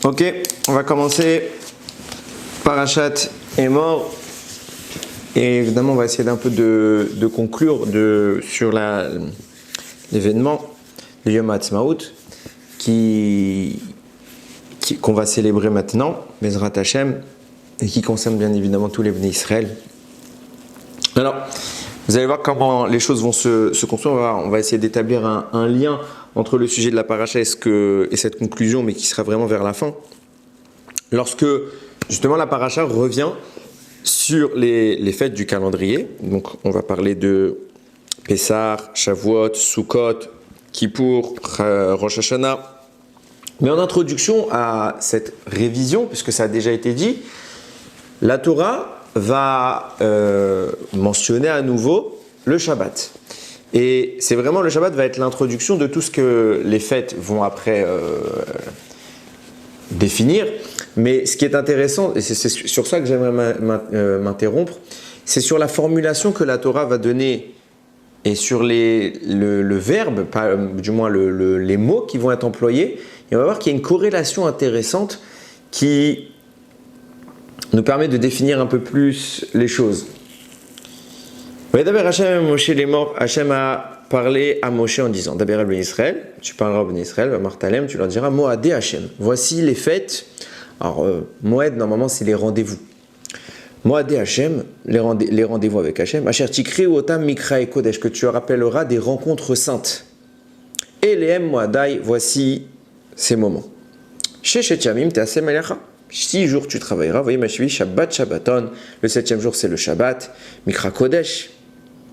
Ok, on va commencer. Parashat Emor. Et évidemment, on va essayer d'un peu de conclure sur l'événement de Yom HaAtzmaut qu'on va célébrer maintenant, Bezrat Hashem, et qui concerne bien évidemment tous les Bnei Israël. Alors, vous allez voir comment les choses vont se construire. On va essayer d'établir un lien entre le sujet de la paracha et cette conclusion, mais qui sera vraiment vers la fin. Lorsque justement la paracha revient sur les fêtes du calendrier, donc on va parler de Pessah, Shavuot, Sukkot, Kippour, Rosh Hashanah. Mais en introduction à cette révision, puisque ça a déjà été dit, la Torah va mentionner à nouveau le Shabbat. Et c'est vraiment, le Shabbat va être l'introduction de tout ce que les fêtes vont après définir. Mais ce qui est intéressant, et c'est sur ça que j'aimerais m'interrompre, c'est sur la formulation que la Torah va donner et sur le verbe, du moins les mots qui vont être employés. Et on va voir qu'il y a une corrélation intéressante qui nous permet de définir un peu plus les choses. Hachem a parlé à Moshe en disant: Daber al Ben Israël, tu parleras au Ben Israël, Martalem, tu leur diras Moadé Hachem. Voici les fêtes. Alors, Moed, normalement, c'est les rendez-vous. Moadé Hachem, les rendez-vous avec Hachem. Asher Tikri Otam Mikra et Kodesh, que tu rappelleras des rencontres saintes. Et les Moadai, voici ces moments. Sheshet Yamim Teasem Elecha. 6 jours tu travailleras. Voyez, Mashivi, Shabbat, Shabbaton. Le 7e jour, c'est le Shabbat. Mikra Kodesh,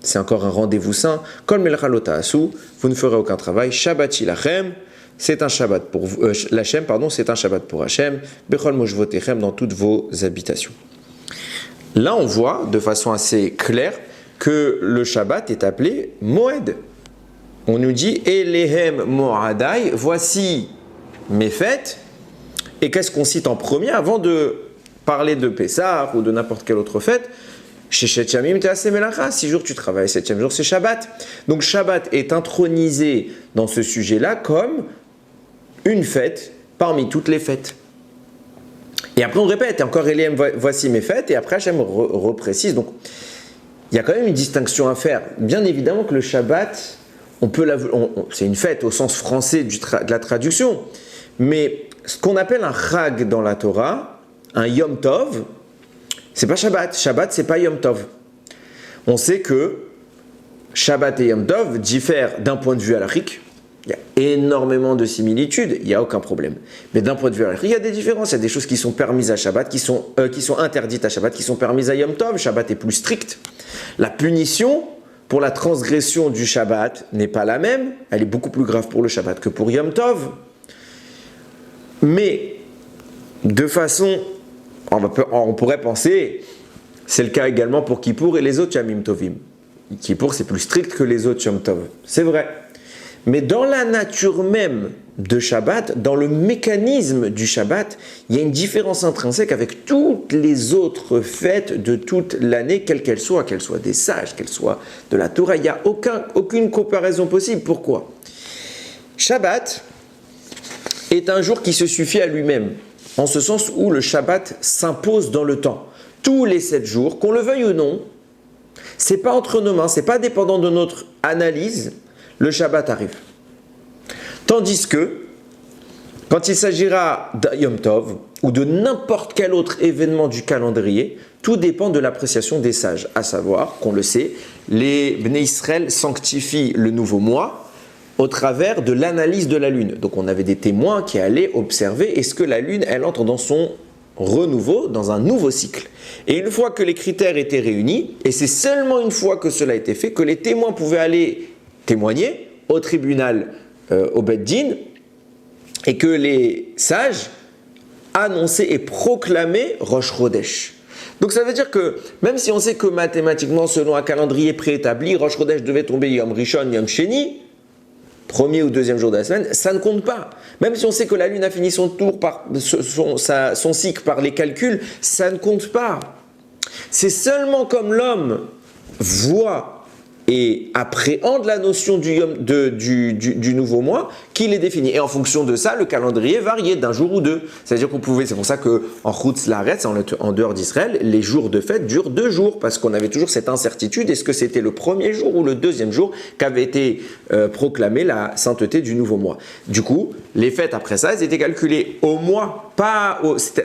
c'est encore un rendez-vous saint. Kol Melcha Lo Ta'asu, vous ne ferez aucun travail. Shabbat Ilachem, c'est un Shabbat pour vous. L'Hachem, pardon, c'est un Shabbat pour Hachem. Bechol Moshvotechem, dans toutes vos habitations. Là, on voit de façon assez claire que le Shabbat est appelé Moed. On nous dit Elehem Moadai, voici mes fêtes. Et qu'est-ce qu'on cite en premier avant de parler de Pessah ou de n'importe quelle autre fête? Sheshet Yamim Teasem Melacha, 6 jours tu travailles, 7e jour c'est Shabbat. Donc Shabbat est intronisé dans ce sujet-là comme une fête parmi toutes les fêtes. Et après on répète, et encore Eliam, voici mes fêtes, et après Hachem reprécise. Donc il y a quand même une distinction à faire. Bien évidemment que le Shabbat, c'est une fête au sens français de la traduction, mais ce qu'on appelle un Chag dans la Torah, un Yom Tov, c'est pas Shabbat. Shabbat, c'est pas Yom Tov. On sait que Shabbat et Yom Tov diffèrent d'un point de vue halachique. Il y a énormément de similitudes, il n'y a aucun problème. Mais d'un point de vue halachique, il y a des différences. Il y a des choses qui sont permises à Shabbat, qui sont interdites à Shabbat, qui sont permises à Yom Tov. Shabbat est plus strict. La punition pour la transgression du Shabbat n'est pas la même. Elle est beaucoup plus grave pour le Shabbat que pour Yom Tov. Mais, de façon, on pourrait penser, c'est le cas également pour Kippour et les autres Yamim Tovim. Kippour, c'est plus strict que les autres Yom Tov. C'est vrai. Mais dans la nature même de Shabbat, dans le mécanisme du Shabbat, il y a une différence intrinsèque avec toutes les autres fêtes de toute l'année, quelles qu'elles soient des sages, qu'elles soient de la Torah. Il n'y a aucune comparaison possible. Pourquoi? Shabbat est un jour qui se suffit à lui-même, en ce sens où le Shabbat s'impose dans le temps. Tous les 7 jours, qu'on le veuille ou non, c'est pas entre nos mains, c'est pas dépendant de notre analyse, le Shabbat arrive. Tandis que, quand il s'agira d'un Yom Tov ou de n'importe quel autre événement du calendrier, tout dépend de l'appréciation des sages, à savoir, qu'on le sait, les Bnei Israël sanctifient le nouveau mois au travers de l'analyse de la lune. Donc on avait des témoins qui allaient observer est-ce que la lune, elle entre dans son renouveau, dans un nouveau cycle. Et une fois que les critères étaient réunis, et c'est seulement une fois que cela a été fait, que les témoins pouvaient aller témoigner au tribunal, au Beth Din, et que les sages annonçaient et proclamaient Rosh Chodesh. Donc ça veut dire que, même si on sait que mathématiquement, selon un calendrier préétabli, Rosh Chodesh devait tomber Yom Rishon, Yom Sheni, premier ou deuxième jour de la semaine, ça ne compte pas. Même si on sait que la lune a fini son tour son cycle par les calculs, ça ne compte pas. C'est seulement comme l'homme voit et appréhende la notion du nouveau mois qu'il est défini. Et en fonction de ça, le calendrier variait d'un jour ou deux. C'est-à-dire qu'on pouvait, c'est pour ça qu'en Chutz Laaretz, en dehors d'Israël, les jours de fête durent 2 jours, parce qu'on avait toujours cette incertitude, est-ce que c'était le premier jour ou le deuxième jour qu'avait été proclamée la sainteté du nouveau mois. Du coup, les fêtes après ça, elles étaient calculées au mois,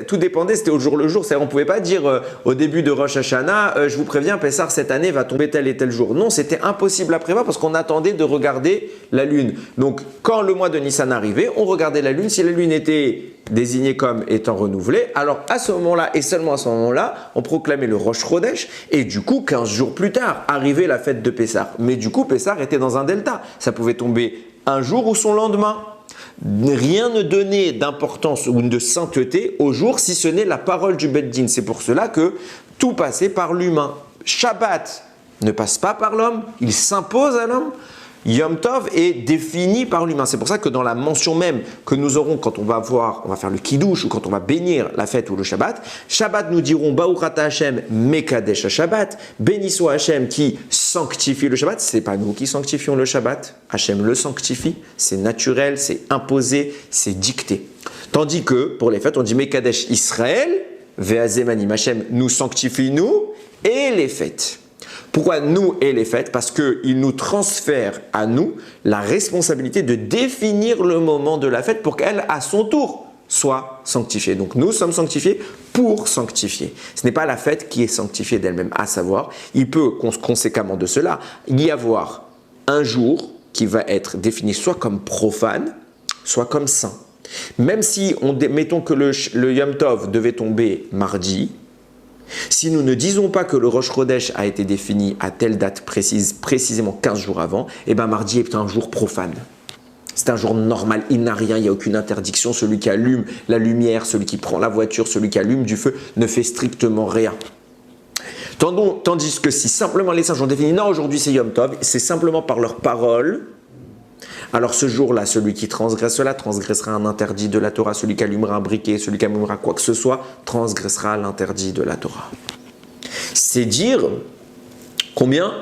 tout dépendait, c'était au jour le jour. C'est-à-dire on ne pouvait pas dire au début de Rosh Hashanah, je vous préviens, Pessah cette année va tomber tel et tel jour. Non, c'était impossible à prévoir parce qu'on attendait de regarder la lune. Donc, quand le mois de Nissan arrivait, on regardait la lune. Si la lune était désignée comme étant renouvelée, alors à ce moment-là, et seulement à ce moment-là, on proclamait le Rosh Chodesh. Et du coup, 15 jours plus tard, arrivait la fête de Pessah. Mais du coup, Pessah était dans un delta. Ça pouvait tomber un jour ou son lendemain. Rien ne donnait d'importance ou de sainteté au jour si ce n'est la parole du Beth Din. C'est pour cela que tout passait par l'humain. Shabbat ne passe pas par l'homme, il s'impose à l'homme. Yom Tov est défini par l'humain. C'est pour ça que dans la mention même que nous aurons quand on va faire le Kiddush ou quand on va bénir la fête ou le Shabbat, Shabbat nous dirons Baruch Ata Hashem Mekadesh Shabbat, béni soit Hashem qui sanctifie le Shabbat. C'est pas nous qui sanctifions le Shabbat, Hashem le sanctifie, c'est naturel, c'est imposé, c'est dicté. Tandis que pour les fêtes, on dit Mekadesh Israël, Ve'azemanim, Hashem nous sanctifie nous et les fêtes. Pourquoi nous et les fêtes? Parce qu'il nous transfère à nous la responsabilité de définir le moment de la fête pour qu'elle, à son tour, soit sanctifiée. Donc nous sommes sanctifiés pour sanctifier. Ce n'est pas la fête qui est sanctifiée d'elle-même, à savoir, il peut conséquemment de cela y avoir un jour qui va être défini soit comme profane, soit comme saint. Même si, mettons que le Yom Tov devait tomber mardi, si nous ne disons pas que le Rosh Chodesh a été défini à telle date précise, précisément 15 jours avant, et bien mardi est un jour profane. C'est un jour normal, il n'a rien, il n'y a aucune interdiction. Celui qui allume la lumière, celui qui prend la voiture, celui qui allume du feu ne fait strictement rien. Tandis que si simplement les sages ont défini, non, aujourd'hui c'est Yom Tov, c'est simplement par leurs paroles. Alors ce jour-là, celui qui transgresse cela transgressera un interdit de la Torah. Celui qui allumera un briquet, celui qui allumera quoi que ce soit, transgressera l'interdit de la Torah. C'est dire combien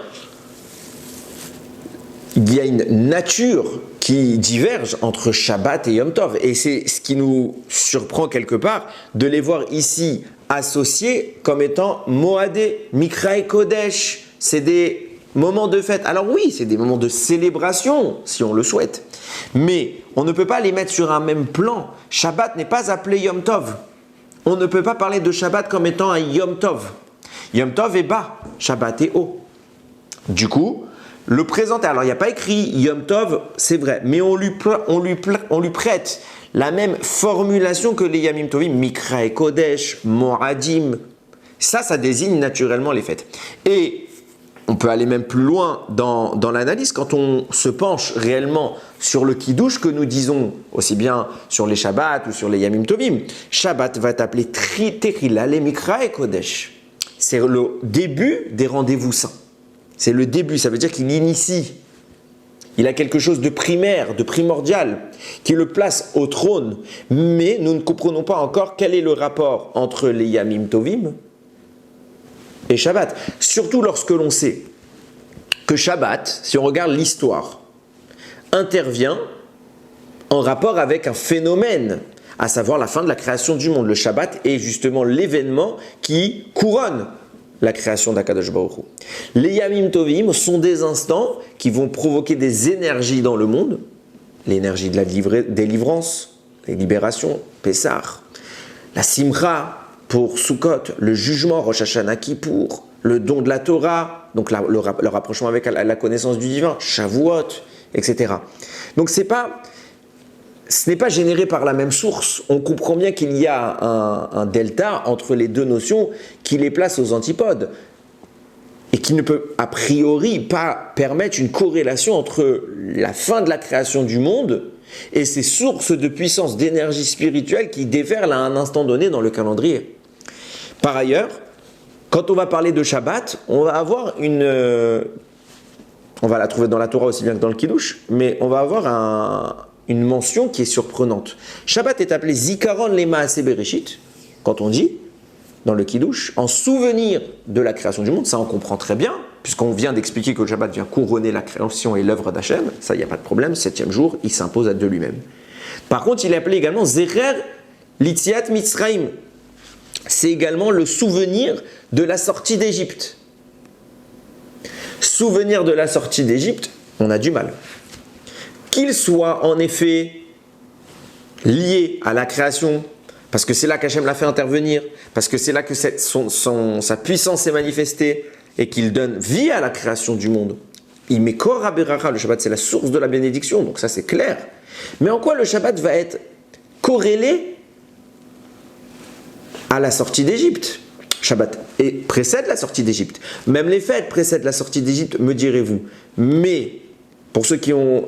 il y a une nature qui diverge entre Shabbat et Yom Tov. Et c'est ce qui nous surprend quelque part de les voir ici associés comme étant Moadé, Mikra et Kodesh. C'est des moments de fête. Alors oui, c'est des moments de célébration, si on le souhaite. Mais on ne peut pas les mettre sur un même plan. Shabbat n'est pas appelé Yom Tov. On ne peut pas parler de Shabbat comme étant un Yom Tov. Yom Tov est bas, Shabbat est haut. Du coup, le présenter, alors il n'y a pas écrit Yom Tov, c'est vrai, mais on lui prête la même formulation que les Yamim Tovim, Mikra et Kodesh, Moadim. Ça désigne naturellement les fêtes. Et on peut aller même plus loin dans l'analyse quand on se penche réellement sur le Kiddush que nous disons aussi bien sur les Shabbats ou sur les Yamim Tovim. Shabbat va t'appeler Terila, les Mikra et Kodesh. C'est le début des rendez-vous saints. C'est le début, ça veut dire qu'il initie. Il a quelque chose de primaire, de primordial, qui le place au trône. Mais nous ne comprenons pas encore quel est le rapport entre les Yamim Tovim et Shabbat. Surtout lorsque l'on sait que Shabbat, si on regarde l'histoire, intervient en rapport avec un phénomène, à savoir la fin de la création du monde. Le Shabbat est justement l'événement qui couronne la création d'Akadosh Baruch Hu. Les Yamim Tovim sont des instants qui vont provoquer des énergies dans le monde, l'énergie de la délivrance, les libérations, Pessah, la Simcha pour Sukkot, le jugement, Rosh Hashanah Kippour, le don de la Torah, donc le rapprochement avec la connaissance du divin, Shavuot, etc. Donc ce n'est pas généré par la même source. On comprend bien qu'il y a un delta entre les deux notions qui les place aux antipodes et qui ne peut a priori pas permettre une corrélation entre la fin de la création du monde et ces sources de puissance, d'énergie spirituelle qui déferlent à un instant donné dans le calendrier. Par ailleurs, quand on va parler de Shabbat, on va avoir on va la trouver dans la Torah aussi bien que dans le Kiddush, mais on va avoir une mention qui est surprenante. Shabbat est appelé Zikaron Lema Aseh Bereshit, quand on dit, dans le Kiddush, en souvenir de la création du monde, ça on comprend très bien, puisqu'on vient d'expliquer que le Shabbat vient couronner la création et l'œuvre d'Hachem, ça, il n'y a pas de problème, 7e jour, il s'impose à Dieu lui-même. Par contre, il est appelé également Zerer Litziat Mitzrayim. C'est également le souvenir de la sortie d'Égypte. Souvenir de la sortie d'Égypte, on a du mal. Qu'il soit en effet lié à la création, parce que c'est là qu'Hachem l'a fait intervenir, parce que c'est là que sa puissance s'est manifestée et qu'il donne vie à la création du monde. Il met Kor HaBeracha, le Shabbat c'est la source de la bénédiction, donc ça c'est clair. Mais en quoi le Shabbat va être corrélé à la sortie d'Égypte? Shabbat précède la sortie d'Égypte. Même les fêtes précèdent la sortie d'Égypte, me direz-vous. Mais pour ceux qui ont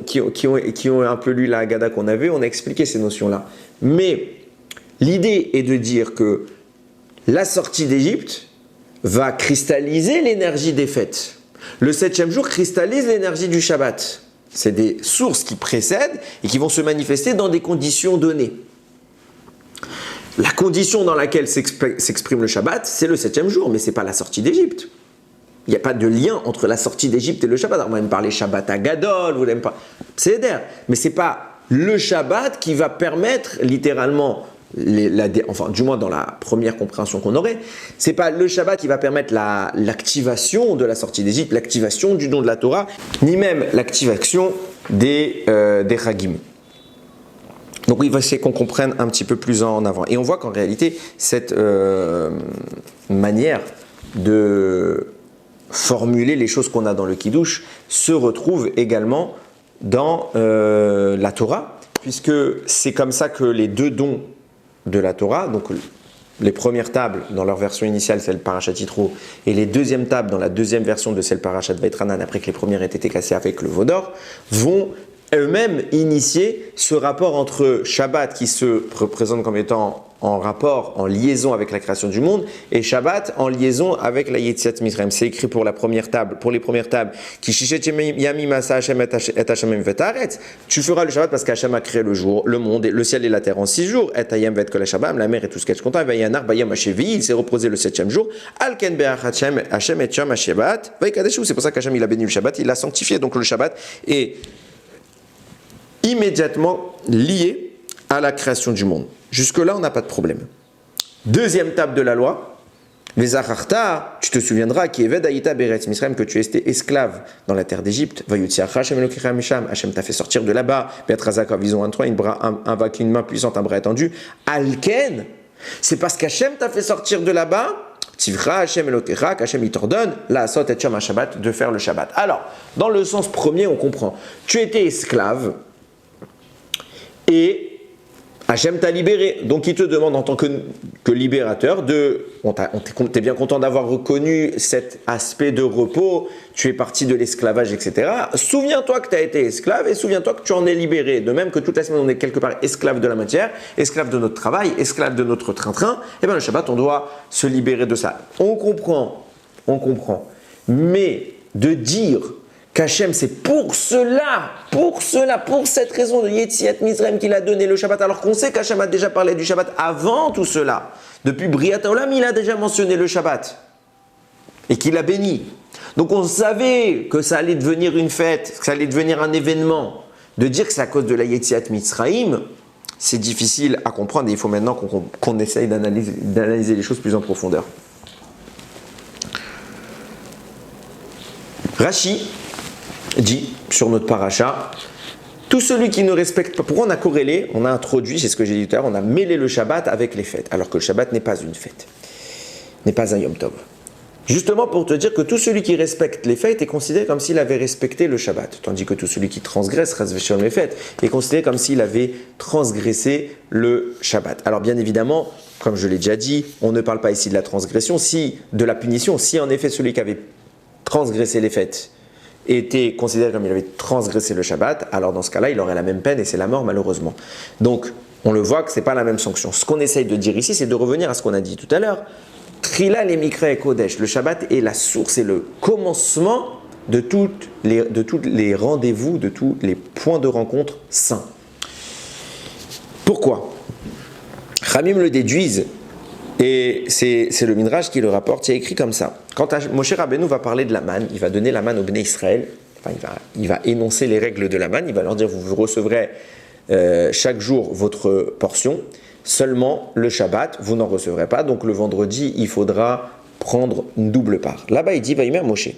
un peu lu la Haggadah qu'on avait, on a expliqué ces notions-là. Mais l'idée est de dire que la sortie d'Égypte va cristalliser l'énergie des fêtes. Le 7e jour cristallise l'énergie du Shabbat. C'est des sources qui précèdent et qui vont se manifester dans des conditions données. La condition dans laquelle s'exprime le Shabbat, c'est le 7e jour, mais ce n'est pas la sortie d'Égypte. Il n'y a pas de lien entre la sortie d'Égypte et le Shabbat. Alors, on va me parler Shabbat à Gadol, vous n'aimez pas. C'est d'air. Mais ce n'est pas le Shabbat qui va permettre littéralement, enfin du moins dans la première compréhension qu'on aurait, ce n'est pas le Shabbat qui va permettre l'activation de la sortie d'Égypte, l'activation du don de la Torah, ni même l'activation des Chagim. Donc il va essayer qu'on comprenne un petit peu plus en avant. Et on voit qu'en réalité, cette manière de formuler les choses qu'on a dans le Kiddush se retrouve également dans la Torah, puisque c'est comme ça que les deux dons de la Torah, donc les premières tables dans leur version initiale, celle Parashat Yitro, et les deuxièmes tables dans la deuxième version de celle Parashat Va'etranan, après que les premières aient été cassées avec le veau d'or, vont eux-mêmes initier ce rapport entre Shabbat qui se représente comme étant en rapport, en liaison avec la création du monde, et Shabbat en liaison avec la Yetziat Mitzrayim. C'est écrit pour la première table, pour les premières tables, Ki shishet yamim asa Hashem et Hashem v'taretz. Tu feras le Shabbat parce qu'Hashem a créé le jour, le monde, le ciel et la terre en 6 jours. Et hayam v'et kol Shabbat, la mer et tout ce qu'elle est content. Vayanar bayam hashevi, il s'est reposé le 7e jour. Alken be'ach Hashem et Sham Shabbat. Vayikadeshu, c'est pour ça qu'Hashem il a béni le Shabbat, il l'a sanctifié. Donc le Shabbat est immédiatement lié à la création du monde. Jusque-là, on n'a pas de problème. Deuxième table de la loi, Vezacharta, tu te souviendras, qui est Vedaïta Beretz Misraim, que tu étais esclave dans la terre d'Égypte. Vayutziach Hashem Elokecha Misham, Hashem t'a fait sortir de là-bas. Be'atrazaka, vision un toit, une main puissante, un bras étendu. Alken, c'est parce qu'Hashem t'a fait sortir de là-bas. Tivra Hashem Elokecha, qu'Hashem il t'ordonne, la Asot et Sham Shabbat, de faire le Shabbat. Alors, dans le sens premier, on comprend. Tu étais esclave. Et Hachem t'a libéré, donc il te demande en tant que libérateur t'es bien content d'avoir reconnu cet aspect de repos, tu es parti de l'esclavage, etc. Souviens-toi que tu as été esclave et souviens-toi que tu en es libéré. De même que toute la semaine on est quelque part esclave de la matière, esclave de notre travail, esclave de notre train-train, et bien le Shabbat on doit se libérer de ça. On comprend. Mais de dire qu'Hachem, c'est pour cette raison de Yetziat Mitzrayim qu'il a donné le Shabbat, alors qu'on sait qu'Hachem a déjà parlé du Shabbat avant tout cela. Depuis Briat Haolam, il a déjà mentionné le Shabbat et qu'il a béni. Donc on savait que ça allait devenir une fête, que ça allait devenir un événement. De dire que c'est à cause de la Yetziat Mitzrayim, c'est difficile à comprendre et il faut maintenant qu'on essaye d'analyser les choses plus en profondeur. Rashi dit sur notre paracha, tout celui qui ne respecte pas, pourquoi on a corrélé, on a introduit, c'est ce que j'ai dit tout à l'heure, on a mêlé le Shabbat avec les fêtes, alors que le Shabbat n'est pas une fête, n'est pas un Yom Tov. Justement pour te dire que tout celui qui respecte les fêtes est considéré comme s'il avait respecté le Shabbat, tandis que tout celui qui transgresse, respecte les fêtes, est considéré comme s'il avait transgressé le Shabbat. Alors bien évidemment, comme je l'ai déjà dit, on ne parle pas ici de la transgression, de la punition, si en effet celui qui avait transgressé les fêtes était considéré comme il avait transgressé le Shabbat, alors dans ce cas-là, il aurait la même peine et c'est la mort malheureusement. Donc, on le voit que ce n'est pas la même sanction. Ce qu'on essaye de dire ici, c'est de revenir à ce qu'on a dit tout à l'heure. Trila le Mikra et Kodesh. Le Shabbat est la source et le commencement de tous les rendez-vous, de tous les points de rencontre saints. Pourquoi ? Khamim le déduisent Et c'est le Midrash qui le rapporte, il y a écrit comme ça. Quand Moshe Rabbeinu va parler de la manne, il va donner la manne au Bnei Israël, enfin, il va énoncer les règles de la manne, il va leur dire, vous recevrez chaque jour votre portion, seulement le Shabbat, vous n'en recevrez pas, donc le vendredi, il faudra prendre une double part. Là-bas, il dit, Vaïmer Moshe.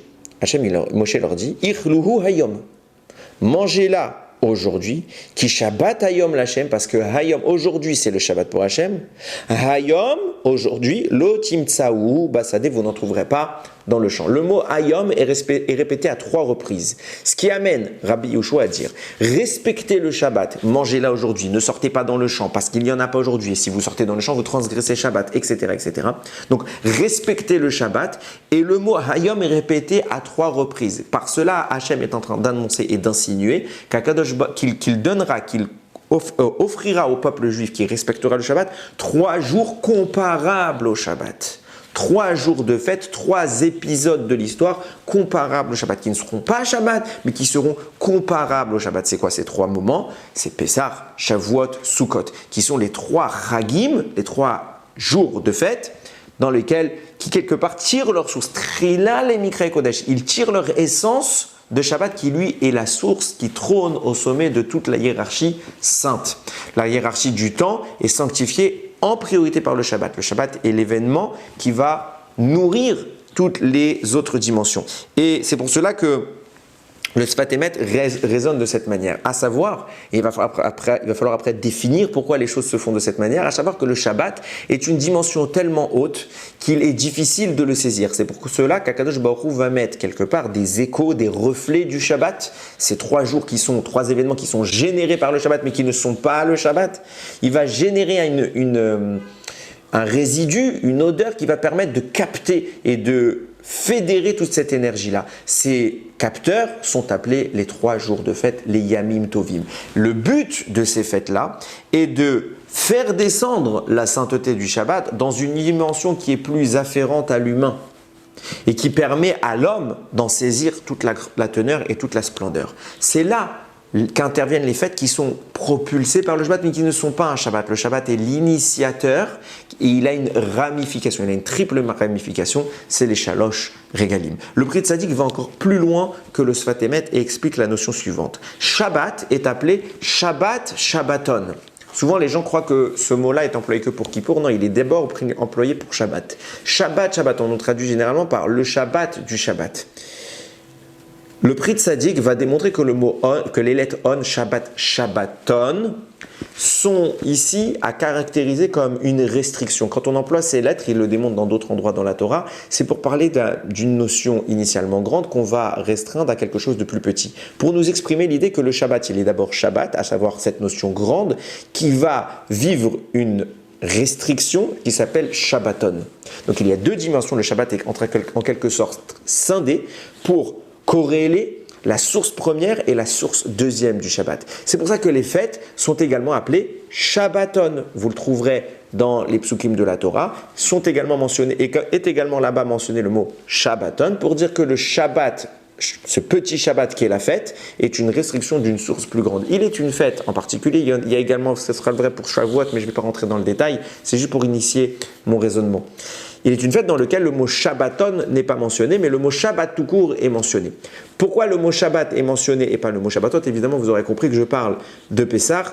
Moshe leur dit, Ichluhu hayom, mangez-la aujourd'hui, qui Shabbat Hayom l'Hachem, parce que Hayom, aujourd'hui, c'est le Shabbat pour Hachem. Hayom, aujourd'hui, lo timtsaou basadé, vous n'en trouverez pas dans le champ. Le mot Hayom est répété à 3 reprises. Ce qui amène Rabbi Yoshua à dire, respectez le Shabbat, mangez-la aujourd'hui, ne sortez pas dans le champ, parce qu'il n'y en a pas aujourd'hui, et si vous sortez dans le champ, vous transgressez Shabbat, etc., etc. Donc, respectez le Shabbat, et le mot Hayom est répété à 3 reprises. Par cela, Hachem est en train d'annoncer et d'insinuer qu'il donnera, qu'il offrira au peuple juif qui respectera le Shabbat 3 jours comparables au Shabbat. 3 jours de fête, 3 épisodes de l'histoire comparables au Shabbat, qui ne seront pas Shabbat, mais qui seront comparables au Shabbat. C'est quoi ces 3 moments? C'est Pessah, Shavuot, Sukkot, qui sont les 3 Chagim, les 3 jours de fête, dans lesquels, qui quelque part tirent leur source. Trila les Mikrei Kodesh, ils tirent leur essence de Shabbat qui lui est la source qui trône au sommet de toute la hiérarchie sainte. La hiérarchie du temps est sanctifiée en priorité par le Shabbat. Le Shabbat est l'événement qui va nourrir toutes les autres dimensions. Et c'est pour cela que le Sfat Emet résonne de cette manière, à savoir, et il va falloir après définir pourquoi les choses se font de cette manière, à savoir que le Shabbat est une dimension tellement haute qu'il est difficile de le saisir. C'est pour cela qu'Akadosh Baruch Hu va mettre quelque part des échos, des reflets du Shabbat, ces 3 jours qui sont 3 événements qui sont générés par le Shabbat mais qui ne sont pas le Shabbat. Il va générer un résidu, une odeur qui va permettre de capter et de fédérer toute cette énergie-là. Ces capteurs sont appelés les 3 jours de fête, les Yamim Tovim. Le but de ces fêtes-là est de faire descendre la sainteté du Shabbat dans une dimension qui est plus afférente à l'humain et qui permet à l'homme d'en saisir toute la teneur et toute la splendeur. C'est là qu'interviennent les fêtes qui sont propulsées par le Shabbat mais qui ne sont pas un Shabbat. Le Shabbat est l'initiateur et il a une ramification, il a une triple ramification, c'est les Shalosh Regalim. Le Pri Tzadik va encore plus loin que le Sfat Emet et explique la notion suivante. Shabbat est appelé Shabbat Shabbaton. Souvent les gens croient que ce mot-là est employé que pour Kippour, non, il est d'abord employé pour Shabbat. Shabbat Shabbaton, on traduit généralement par le Shabbat du Shabbat. Le Pri Tzadik va démontrer que que les lettres on, Shabbat, Shabbaton sont ici à caractériser comme une restriction. Quand on emploie ces lettres, il le démontre dans d'autres endroits dans la Torah, c'est pour parler d'une notion initialement grande qu'on va restreindre à quelque chose de plus petit. Pour nous exprimer l'idée que le Shabbat, il est d'abord Shabbat, à savoir cette notion grande qui va vivre une restriction qui s'appelle Shabbaton. Donc il y a 2 dimensions, le Shabbat est en quelque sorte scindé pour corréler la source première et la source deuxième du Shabbat. C'est pour ça que les fêtes sont également appelées Shabbaton. Vous le trouverez dans les psukim de la Torah, sont également mentionnés, et est également là-bas mentionné le mot Shabbaton pour dire que le Shabbat, ce petit Shabbat qui est la fête, est une restriction d'une source plus grande. Il est une fête en particulier, il y a également, ce sera le vrai pour Shavuot, mais je ne vais pas rentrer dans le détail, c'est juste pour initier mon raisonnement. Il est une fête dans laquelle le mot Shabbaton n'est pas mentionné, mais le mot Shabbat tout court est mentionné. Pourquoi le mot Shabbat est mentionné et pas le mot Shabbatot? Évidemment, vous aurez compris que je parle de Pessah.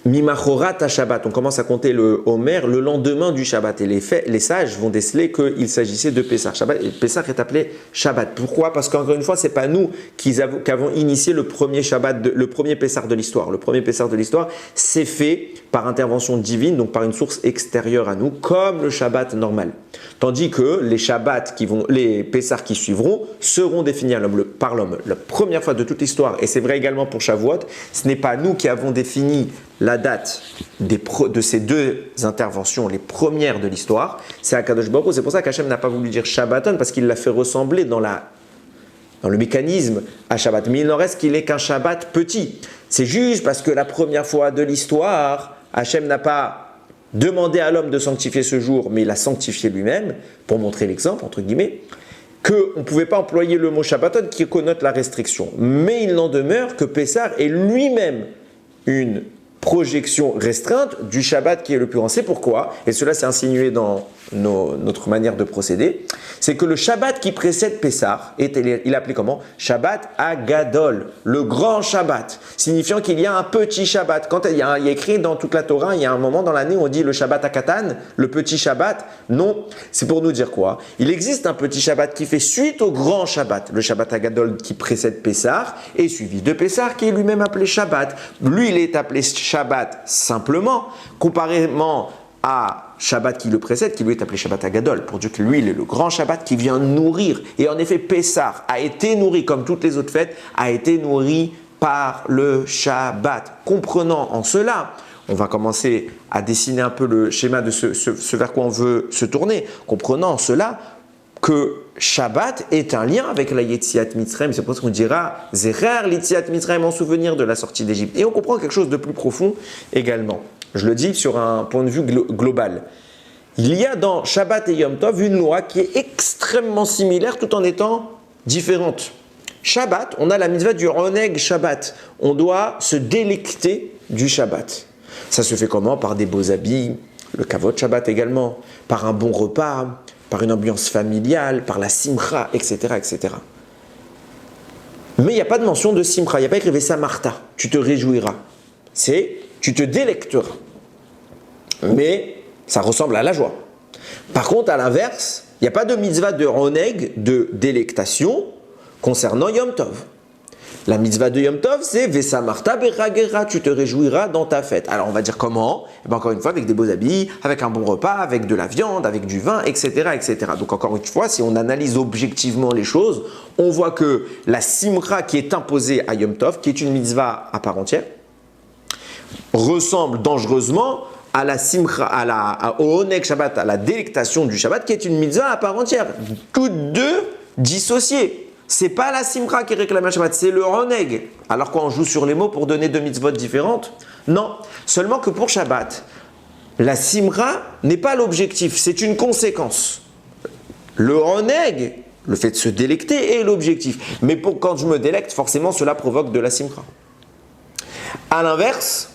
Mimachorat à Shabbat, on commence à compter le Homer le lendemain du Shabbat et les sages vont déceler qu'il s'agissait de Pessah. Pessah est appelé Shabbat. Pourquoi? Parce qu'encore une fois, c'est pas nous qui avons initié le premier Shabbat, le premier Pessah de l'histoire. Le premier Pessah de l'histoire, c'est fait par intervention divine, donc par une source extérieure à nous, comme le Shabbat normal. Tandis que les Pessahs qui suivront seront définis par l'homme. La première fois de toute l'histoire, et c'est vrai également pour Shavuot, ce n'est pas nous qui avons défini la date de ces 2 interventions, les premières de l'histoire, c'est Akadosh Baruch Hu. C'est pour ça qu'Hachem n'a pas voulu dire Shabbaton, parce qu'il l'a fait ressembler dans le mécanisme à Shabbat. Mais il n'en reste qu'il n'est qu'un Shabbat petit. C'est juste parce que la première fois de l'histoire, Hachem n'a pas demandé à l'homme de sanctifier ce jour, mais il a sanctifié lui-même, pour montrer l'exemple, entre guillemets, qu'on ne pouvait pas employer le mot Shabbaton qui connote la restriction. Mais il n'en demeure que Pessah est lui-même une projection restreinte du Shabbat qui est le plus grand. C'est pourquoi, et cela s'est insinué dans notre manière de procéder, c'est que le Shabbat qui précède Pessah, il est appelé comment? Shabbat Agadol, le grand Shabbat, signifiant qu'il y a un petit Shabbat. Quand il y a écrit dans toute la Torah, il y a un moment dans l'année où on dit le Shabbat Akatan, le petit Shabbat. Non, c'est pour nous dire quoi? Il existe un petit Shabbat qui fait suite au grand Shabbat, le Shabbat Agadol qui précède Pessah, et suivi de Pessah qui est lui-même appelé Shabbat. Lui, il est appelé Shabbat simplement, comparément à Shabbat qui le précède, qui lui est appelé Shabbat Agadol, pour dire que lui, il est le grand Shabbat qui vient nourrir. Et en effet, Pessah a été nourri, comme toutes les autres fêtes, a été nourri par le Shabbat. Comprenant en cela, on va commencer à dessiner un peu le schéma de ce vers quoi on veut se tourner. Comprenant en cela que Shabbat est un lien avec la Yetziat Mitzrayim. C'est pour ça qu'on dira Zerer l'Yetziat Mitzrayim en souvenir de la sortie d'Égypte. Et on comprend quelque chose de plus profond également. Je le dis sur un point de vue global. Il y a dans Shabbat et Yom Tov une loi qui est extrêmement similaire tout en étant différente. Shabbat, on a la mitzvah du Oneg Shabbat. On doit se délecter du Shabbat. Ça se fait comment? Par des beaux habits, le Kavod Shabbat également, par un bon repas, par une ambiance familiale, par la simcha, etc. etc. Mais il n'y a pas de mention de simcha, il n'y a pas écrit Vesa Martha, tu te réjouiras. C'est tu te délecteras. Mais ça ressemble à la joie. Par contre, à l'inverse, il n'y a pas de mitzvah de Oneg, de délectation, concernant Yom Tov. La mitzvah de Yom Tov, c'est Vesa Martha Beragera, tu te réjouiras dans ta fête. Alors on va dire comment? Eh bien, encore une fois, avec des beaux habits, avec un bon repas, avec de la viande, avec du vin, etc., etc. Donc encore une fois, si on analyse objectivement les choses, on voit que la simcha qui est imposée à Yom Tov, qui est une mitzvah à part entière, ressemble dangereusement à la simcha, au Oneg Shabbat, à la délectation du Shabbat, qui est une mitzvah à part entière. Toutes deux dissociées. C'est pas la simcha qui réclame un Shabbat, c'est le Oneg. Alors qu'on joue sur les mots pour donner deux mitzvot différentes? Non. Seulement que pour Shabbat, la simcha n'est pas l'objectif, c'est une conséquence. Le Oneg, le fait de se délecter, est l'objectif. Mais quand je me délecte, forcément, cela provoque de la simcha. A l'inverse,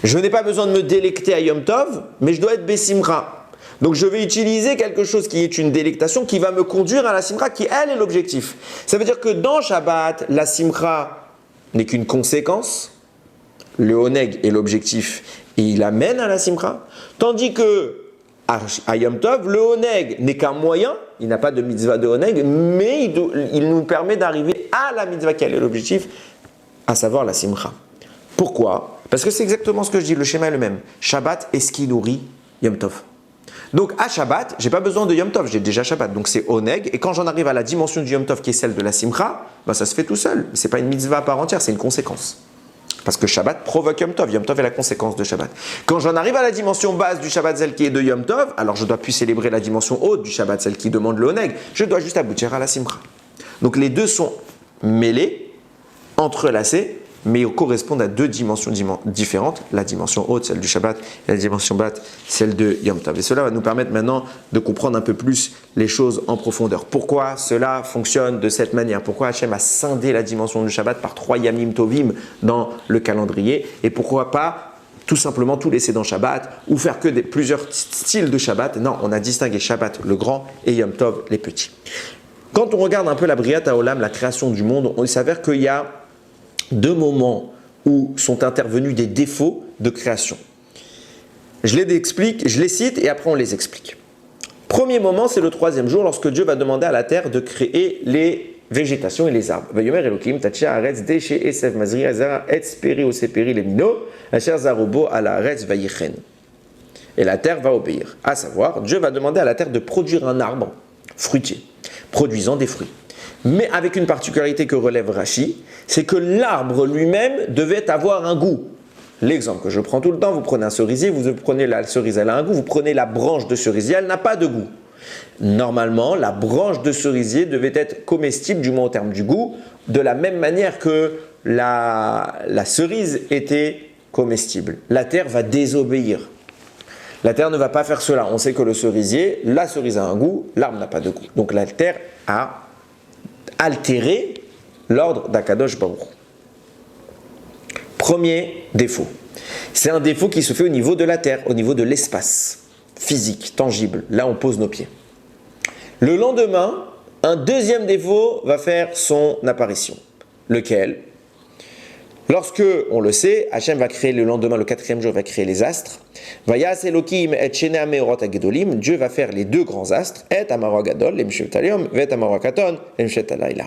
je n'ai pas besoin de me délecter à Yom Tov, mais je dois être Bessimcha. Donc je vais utiliser quelque chose qui est une délectation qui va me conduire à la simcha qui, elle, est l'objectif. Ça veut dire que dans Shabbat, la simcha n'est qu'une conséquence. Le Oneg est l'objectif et il amène à la simcha. Tandis que à Yom Tov, le Oneg n'est qu'un moyen. Il n'a pas de mitzvah de Oneg, mais il nous permet d'arriver à la mitzvah qui est l'objectif, à savoir la simcha. Pourquoi? Parce que c'est exactement ce que je dis, le schéma est le même. Shabbat est ce qui nourrit Yom Tov. Donc à Shabbat, je n'ai pas besoin de Yom Tov, j'ai déjà Shabbat, donc c'est Oneg. Et quand j'en arrive à la dimension du Yom Tov qui est celle de la Simcha, ben ça se fait tout seul. Ce n'est pas une mitzvah à part entière, c'est une conséquence. Parce que Shabbat provoque Yom Tov est la conséquence de Shabbat. Quand j'en arrive à la dimension basse du Shabbat, celle qui est de Yom Tov, alors je dois plus célébrer la dimension haute du Shabbat, celle qui demande le Oneg, je dois juste aboutir à la Simcha. Donc les deux sont mêlés, entrelacés, mais ils correspondent à deux dimensions différentes, la dimension haute, celle du Shabbat, et la dimension basse, celle de Yom Tov. Et cela va nous permettre maintenant de comprendre un peu plus les choses en profondeur. Pourquoi cela fonctionne de cette manière? Pourquoi Hachem a scindé la dimension du Shabbat par 3 Yamim Tovim dans le calendrier? Et pourquoi pas tout simplement tout laisser dans Shabbat ou faire que plusieurs styles de Shabbat? Non, on a distingué Shabbat le grand et Yom Tov les petits. Quand on regarde un peu la Briat Haolam, la création du monde, il s'avère qu'il y a 2 moments où sont intervenus des défauts de création. Je les cite et après on les explique. Premier moment, c'est le 3e jour lorsque Dieu va demander à la terre de créer les végétations et les arbres. Et la terre va obéir. À savoir, Dieu va demander à la terre de produire un arbre fruitier, produisant des fruits. Mais avec une particularité que relève Rashi, c'est que l'arbre lui-même devait avoir un goût. L'exemple que je prends tout le temps, vous prenez un cerisier, vous prenez la cerise, elle a un goût, vous prenez la branche de cerisier, elle n'a pas de goût. Normalement, la branche de cerisier devait être comestible, du moins au terme du goût, de la même manière que la cerise était comestible. La terre va désobéir. La terre ne va pas faire cela. On sait que le cerisier, la cerise a un goût, l'arbre n'a pas de goût. Donc la terre a altéré l'ordre d'Akadosh Baruch. Premier défaut. C'est un défaut qui se fait au niveau de la terre, au niveau de l'espace physique, tangible. Là, on pose nos pieds. Le lendemain, un deuxième défaut va faire son apparition. Lequel? Lorsque, on le sait, Hachem va créer le lendemain, le quatrième jour, va créer les astres. Vayas Elokim et Shene Meorot Agedolim, Dieu va faire les deux grands astres, et Amaro Agadol, Lemshet Aliom, Vet Amaro Akaton, Lemshet Alayla.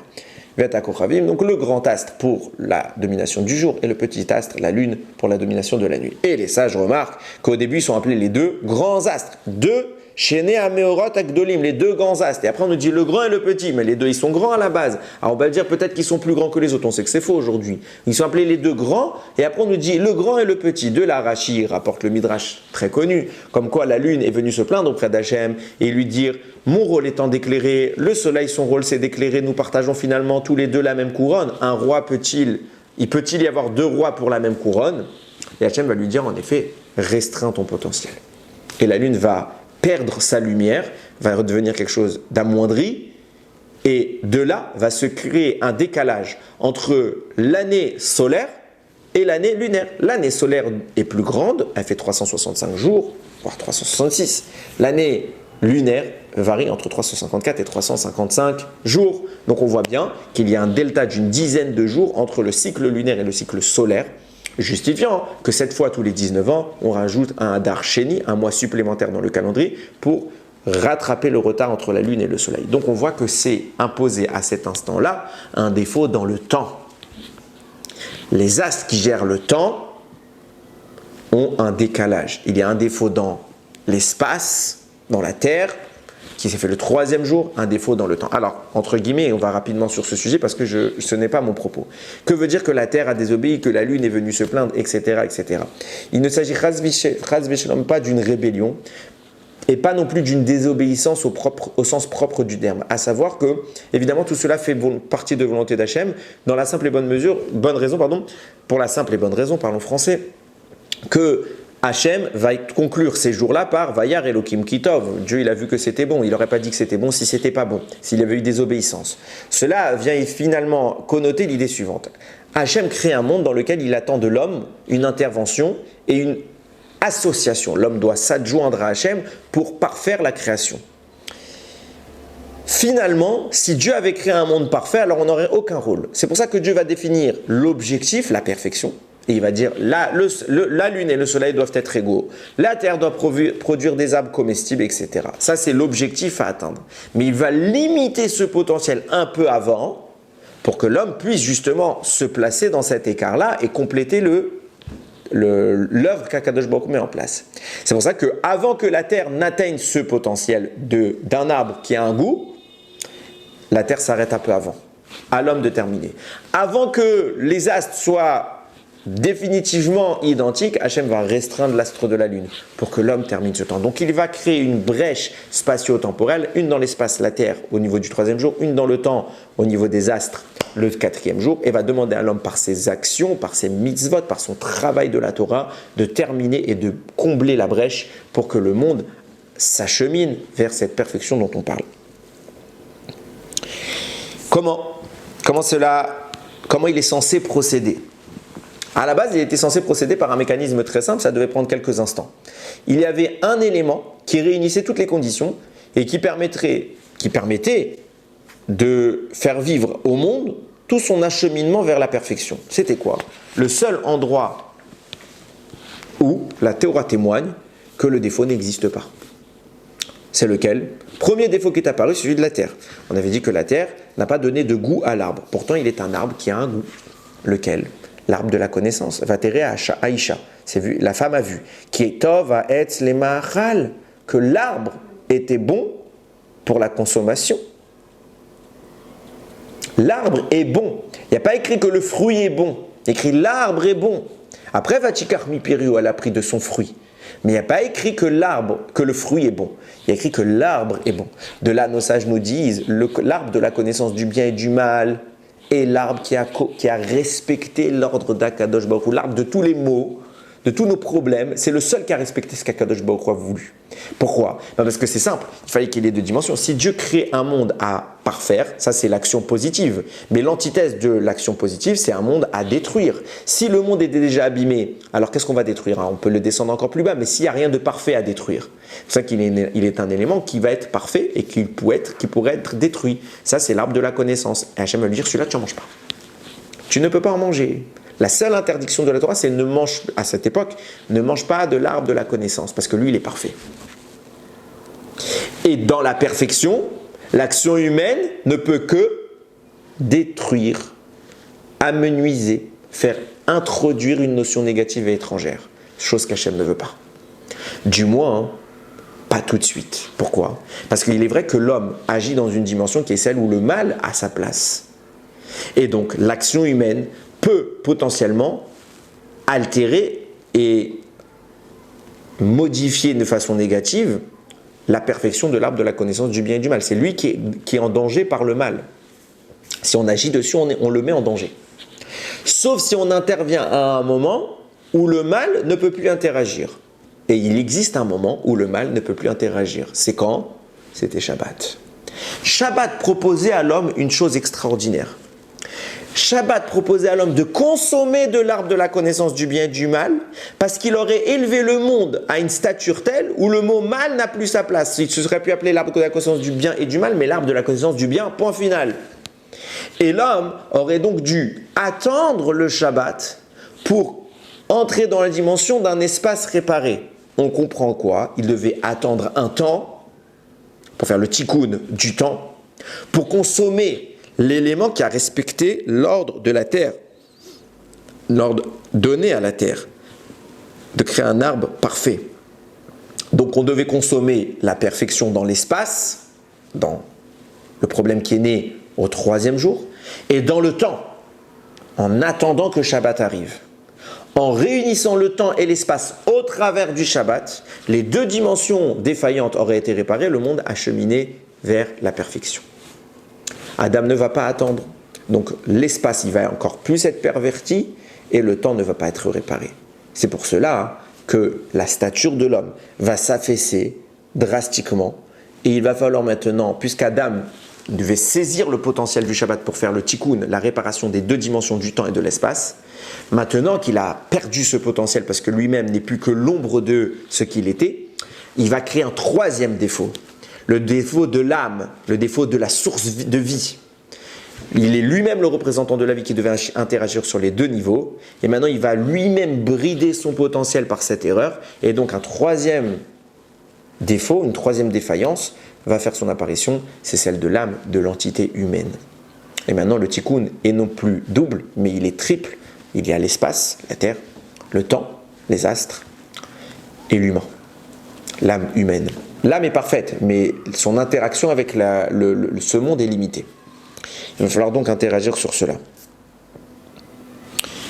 Vet Akochavim, donc le grand astre pour la domination du jour et le petit astre, la lune, pour la domination de la nuit. Et les sages remarquent qu'au début, ils sont appelés les deux grands astres. Deux Shene Ameorot Agdolim, les deux grands astres. Et après, on nous dit le grand et le petit, mais les deux, ils sont grands à la base. Alors, on va dire peut-être qu'ils sont plus grands que les autres. On sait que c'est faux aujourd'hui. Ils sont appelés les deux grands, et après, on nous dit le grand et le petit. De la Rashi rapporte le Midrash très connu, comme quoi la lune est venue se plaindre auprès d'Hachem et lui dire mon rôle étant d'éclairer, le soleil, son rôle, c'est d'éclairer. Nous partageons finalement tous les deux la même couronne. Un roi peut-il y avoir deux rois pour la même couronne? Et Hachem va lui dire en effet, restreins ton potentiel. Et la lune va perdre sa lumière, va redevenir quelque chose d'amoindri, et de là va se créer un décalage entre l'année solaire et l'année lunaire. L'année solaire est plus grande, elle fait 365 jours, voire 366. L'année lunaire varie entre 354 et 355 jours. Donc on voit bien qu'il y a un delta d'une dizaine de jours entre le cycle lunaire et le cycle solaire, justifiant que cette fois, tous les 19 ans, on rajoute un Hadar Sheni, un mois supplémentaire dans le calendrier, pour rattraper le retard entre la Lune et le Soleil. Donc on voit que c'est imposé à cet instant-là un défaut dans le temps. Les astres qui gèrent le temps ont un décalage. Il y a un défaut dans l'espace, dans la Terre, qui s'est fait le troisième jour, un défaut dans le temps. Alors, entre guillemets, on va rapidement sur ce sujet parce que ce n'est pas mon propos. Que veut dire que la Terre a désobéi, que la Lune est venue se plaindre, etc. etc. Il ne s'agit pas d'une rébellion et pas non plus d'une désobéissance au sens propre du terme. À savoir que, évidemment, tout cela fait partie de volonté d'Hachem, dans la simple et bonne raison, pour la simple et bonne raison, parlons français, que Hachem va conclure ces jours-là par Vayar Elokim Kitov. Dieu, il a vu que c'était bon. Il n'aurait pas dit que c'était bon si c'était pas bon, s'il avait eu désobéissance. Cela vient finalement connoter l'idée suivante. Hachem crée un monde dans lequel il attend de l'homme une intervention et une association. L'homme doit s'adjoindre à Hachem pour parfaire la création. Finalement, si Dieu avait créé un monde parfait, alors on n'aurait aucun rôle. C'est pour ça que Dieu va définir l'objectif, la perfection. Et il va dire, la lune et le soleil doivent être égaux. La terre doit produire des arbres comestibles, etc. Ça, c'est l'objectif à atteindre. Mais il va limiter ce potentiel un peu avant pour que l'homme puisse justement se placer dans cet écart-là et compléter l'œuvre qu'Akadosh Baruch Hu met en place. C'est pour ça qu'avant que la terre n'atteigne ce potentiel d'un arbre qui a un goût, la terre s'arrête un peu avant. À l'homme de terminer. Avant que les astres soient définitivement identique, Hachem va restreindre l'astre de la Lune pour que l'homme termine ce temps. Donc il va créer une brèche spatio-temporelle, une dans l'espace, la Terre, au niveau du troisième jour, une dans le temps, au niveau des astres, le quatrième jour, et va demander à l'homme par ses actions, par ses mitzvot, par son travail de la Torah, de terminer et de combler la brèche pour que le monde s'achemine vers cette perfection dont on parle. Comment il est censé procéder? À la base, il était censé procéder par un mécanisme très simple, ça devait prendre quelques instants. Il y avait un élément qui réunissait toutes les conditions et qui permettait de faire vivre au monde tout son acheminement vers la perfection. C'était quoi? Le seul endroit où la Torah témoigne que le défaut n'existe pas. C'est lequel? Premier défaut qui est apparu, celui de la terre. On avait dit que la terre n'a pas donné de goût à l'arbre. Pourtant, il est un arbre qui a un goût. Lequel? L'arbre de la connaissance. Vatere Aïcha. C'est vu, la femme a vu. Qui est Tov à Etz le Mahal. Que l'arbre était bon pour la consommation. L'arbre est bon. Il n'y a pas écrit que le fruit est bon. Il y a écrit l'arbre est bon. Après, Vachikar Mipiru, elle a pris de son fruit. Mais il n'y a pas écrit que le fruit est bon. Il y a écrit que l'arbre est bon. De là, nos sages nous disent, l'arbre de la connaissance du bien et du mal, et l'arbre qui a respecté l'ordre d'Akadosh Baruch Hu, l'arbre de tous les maux, de tous nos problèmes, c'est le seul qui a respecté ce qu'Akadosh Baruch Hu a voulu. Pourquoi? Parce que c'est simple, il fallait qu'il ait deux dimensions. Si Dieu crée un monde à parfaire, ça c'est l'action positive. Mais l'antithèse de l'action positive, c'est un monde à détruire. Si le monde était déjà abîmé, alors qu'est-ce qu'on va détruire? On peut le descendre encore plus bas, mais s'il n'y a rien de parfait à détruire, c'est pour ça qu'il est un élément qui va être parfait et qui pourrait être détruit. Ça c'est l'arbre de la connaissance. Et Hachem va lui dire, celui-là tu n'en manges pas. Tu ne peux pas en manger. La seule interdiction de la Torah, c'est à cette époque, ne mange pas de l'arbre de la connaissance, parce que lui, il est parfait. Et dans la perfection, l'action humaine ne peut que détruire, amenuiser, faire introduire une notion négative et étrangère, chose qu'Hachem ne veut pas. Du moins, pas tout de suite. Pourquoi? Parce qu'il est vrai que l'homme agit dans une dimension qui est celle où le mal a sa place. Et donc, l'action humaine peut potentiellement altérer et modifier de façon négative la perfection de l'arbre de la connaissance du bien et du mal. C'est lui qui est en danger par le mal. Si on agit dessus, on le met en danger. Sauf si on intervient à un moment où le mal ne peut plus interagir. Et il existe un moment où le mal ne peut plus interagir. C'est quand? C'était Shabbat. Shabbat proposait à l'homme une chose extraordinaire. Shabbat proposait à l'homme de consommer de l'arbre de la connaissance du bien et du mal parce qu'il aurait élevé le monde à une stature telle où le mot mal n'a plus sa place. Il se serait pu appeler l'arbre de la connaissance du bien et du mal, mais l'arbre de la connaissance du bien, point final. Et l'homme aurait donc dû attendre le Shabbat pour entrer dans la dimension d'un espace réparé. On comprend quoi? Il devait attendre un temps pour faire le tikkun du temps, pour consommer l'élément qui a respecté l'ordre de la terre, l'ordre donné à la terre, de créer un arbre parfait. Donc on devait consommer la perfection dans l'espace, dans le problème qui est né au 3e jour, et dans le temps, en attendant que Shabbat arrive. En réunissant le temps et l'espace au travers du Shabbat, les deux dimensions défaillantes auraient été réparées, le monde a cheminé vers la perfection. Adam ne va pas attendre, donc l'espace il va encore plus être perverti et le temps ne va pas être réparé. C'est pour cela que la stature de l'homme va s'affaisser drastiquement et il va falloir maintenant, puisqu'Adam devait saisir le potentiel du Shabbat pour faire le tikkun, la réparation des deux dimensions du temps et de l'espace, maintenant qu'il a perdu ce potentiel parce que lui-même n'est plus que l'ombre de ce qu'il était, il va créer un 3e défaut. Le défaut de l'âme, le défaut de la source de vie. Il est lui-même le représentant de la vie qui devait interagir sur les deux niveaux. Et maintenant, il va lui-même brider son potentiel par cette erreur. Et donc, un 3e défaut, une 3e défaillance va faire son apparition. C'est celle de l'âme, de l'entité humaine. Et maintenant, le tikkun est non plus double, mais il est triple. Il y a l'espace, la terre, le temps, les astres et l'humain, l'âme humaine. L'âme est parfaite, mais son interaction avec ce monde est limitée. Il va falloir donc interagir sur cela.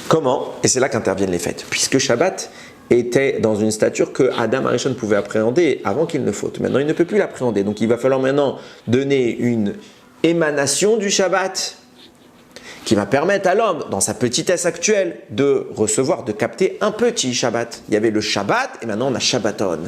Comment? Et c'est là qu'interviennent les fêtes. Puisque Shabbat était dans une stature que Adam Arishon pouvait appréhender avant qu'il ne faute. Maintenant, il ne peut plus l'appréhender. Donc, il va falloir maintenant donner une émanation du Shabbat qui va permettre à l'homme, dans sa petitesse actuelle, de recevoir, de capter un petit Shabbat. Il y avait le Shabbat et maintenant on a Shabbaton.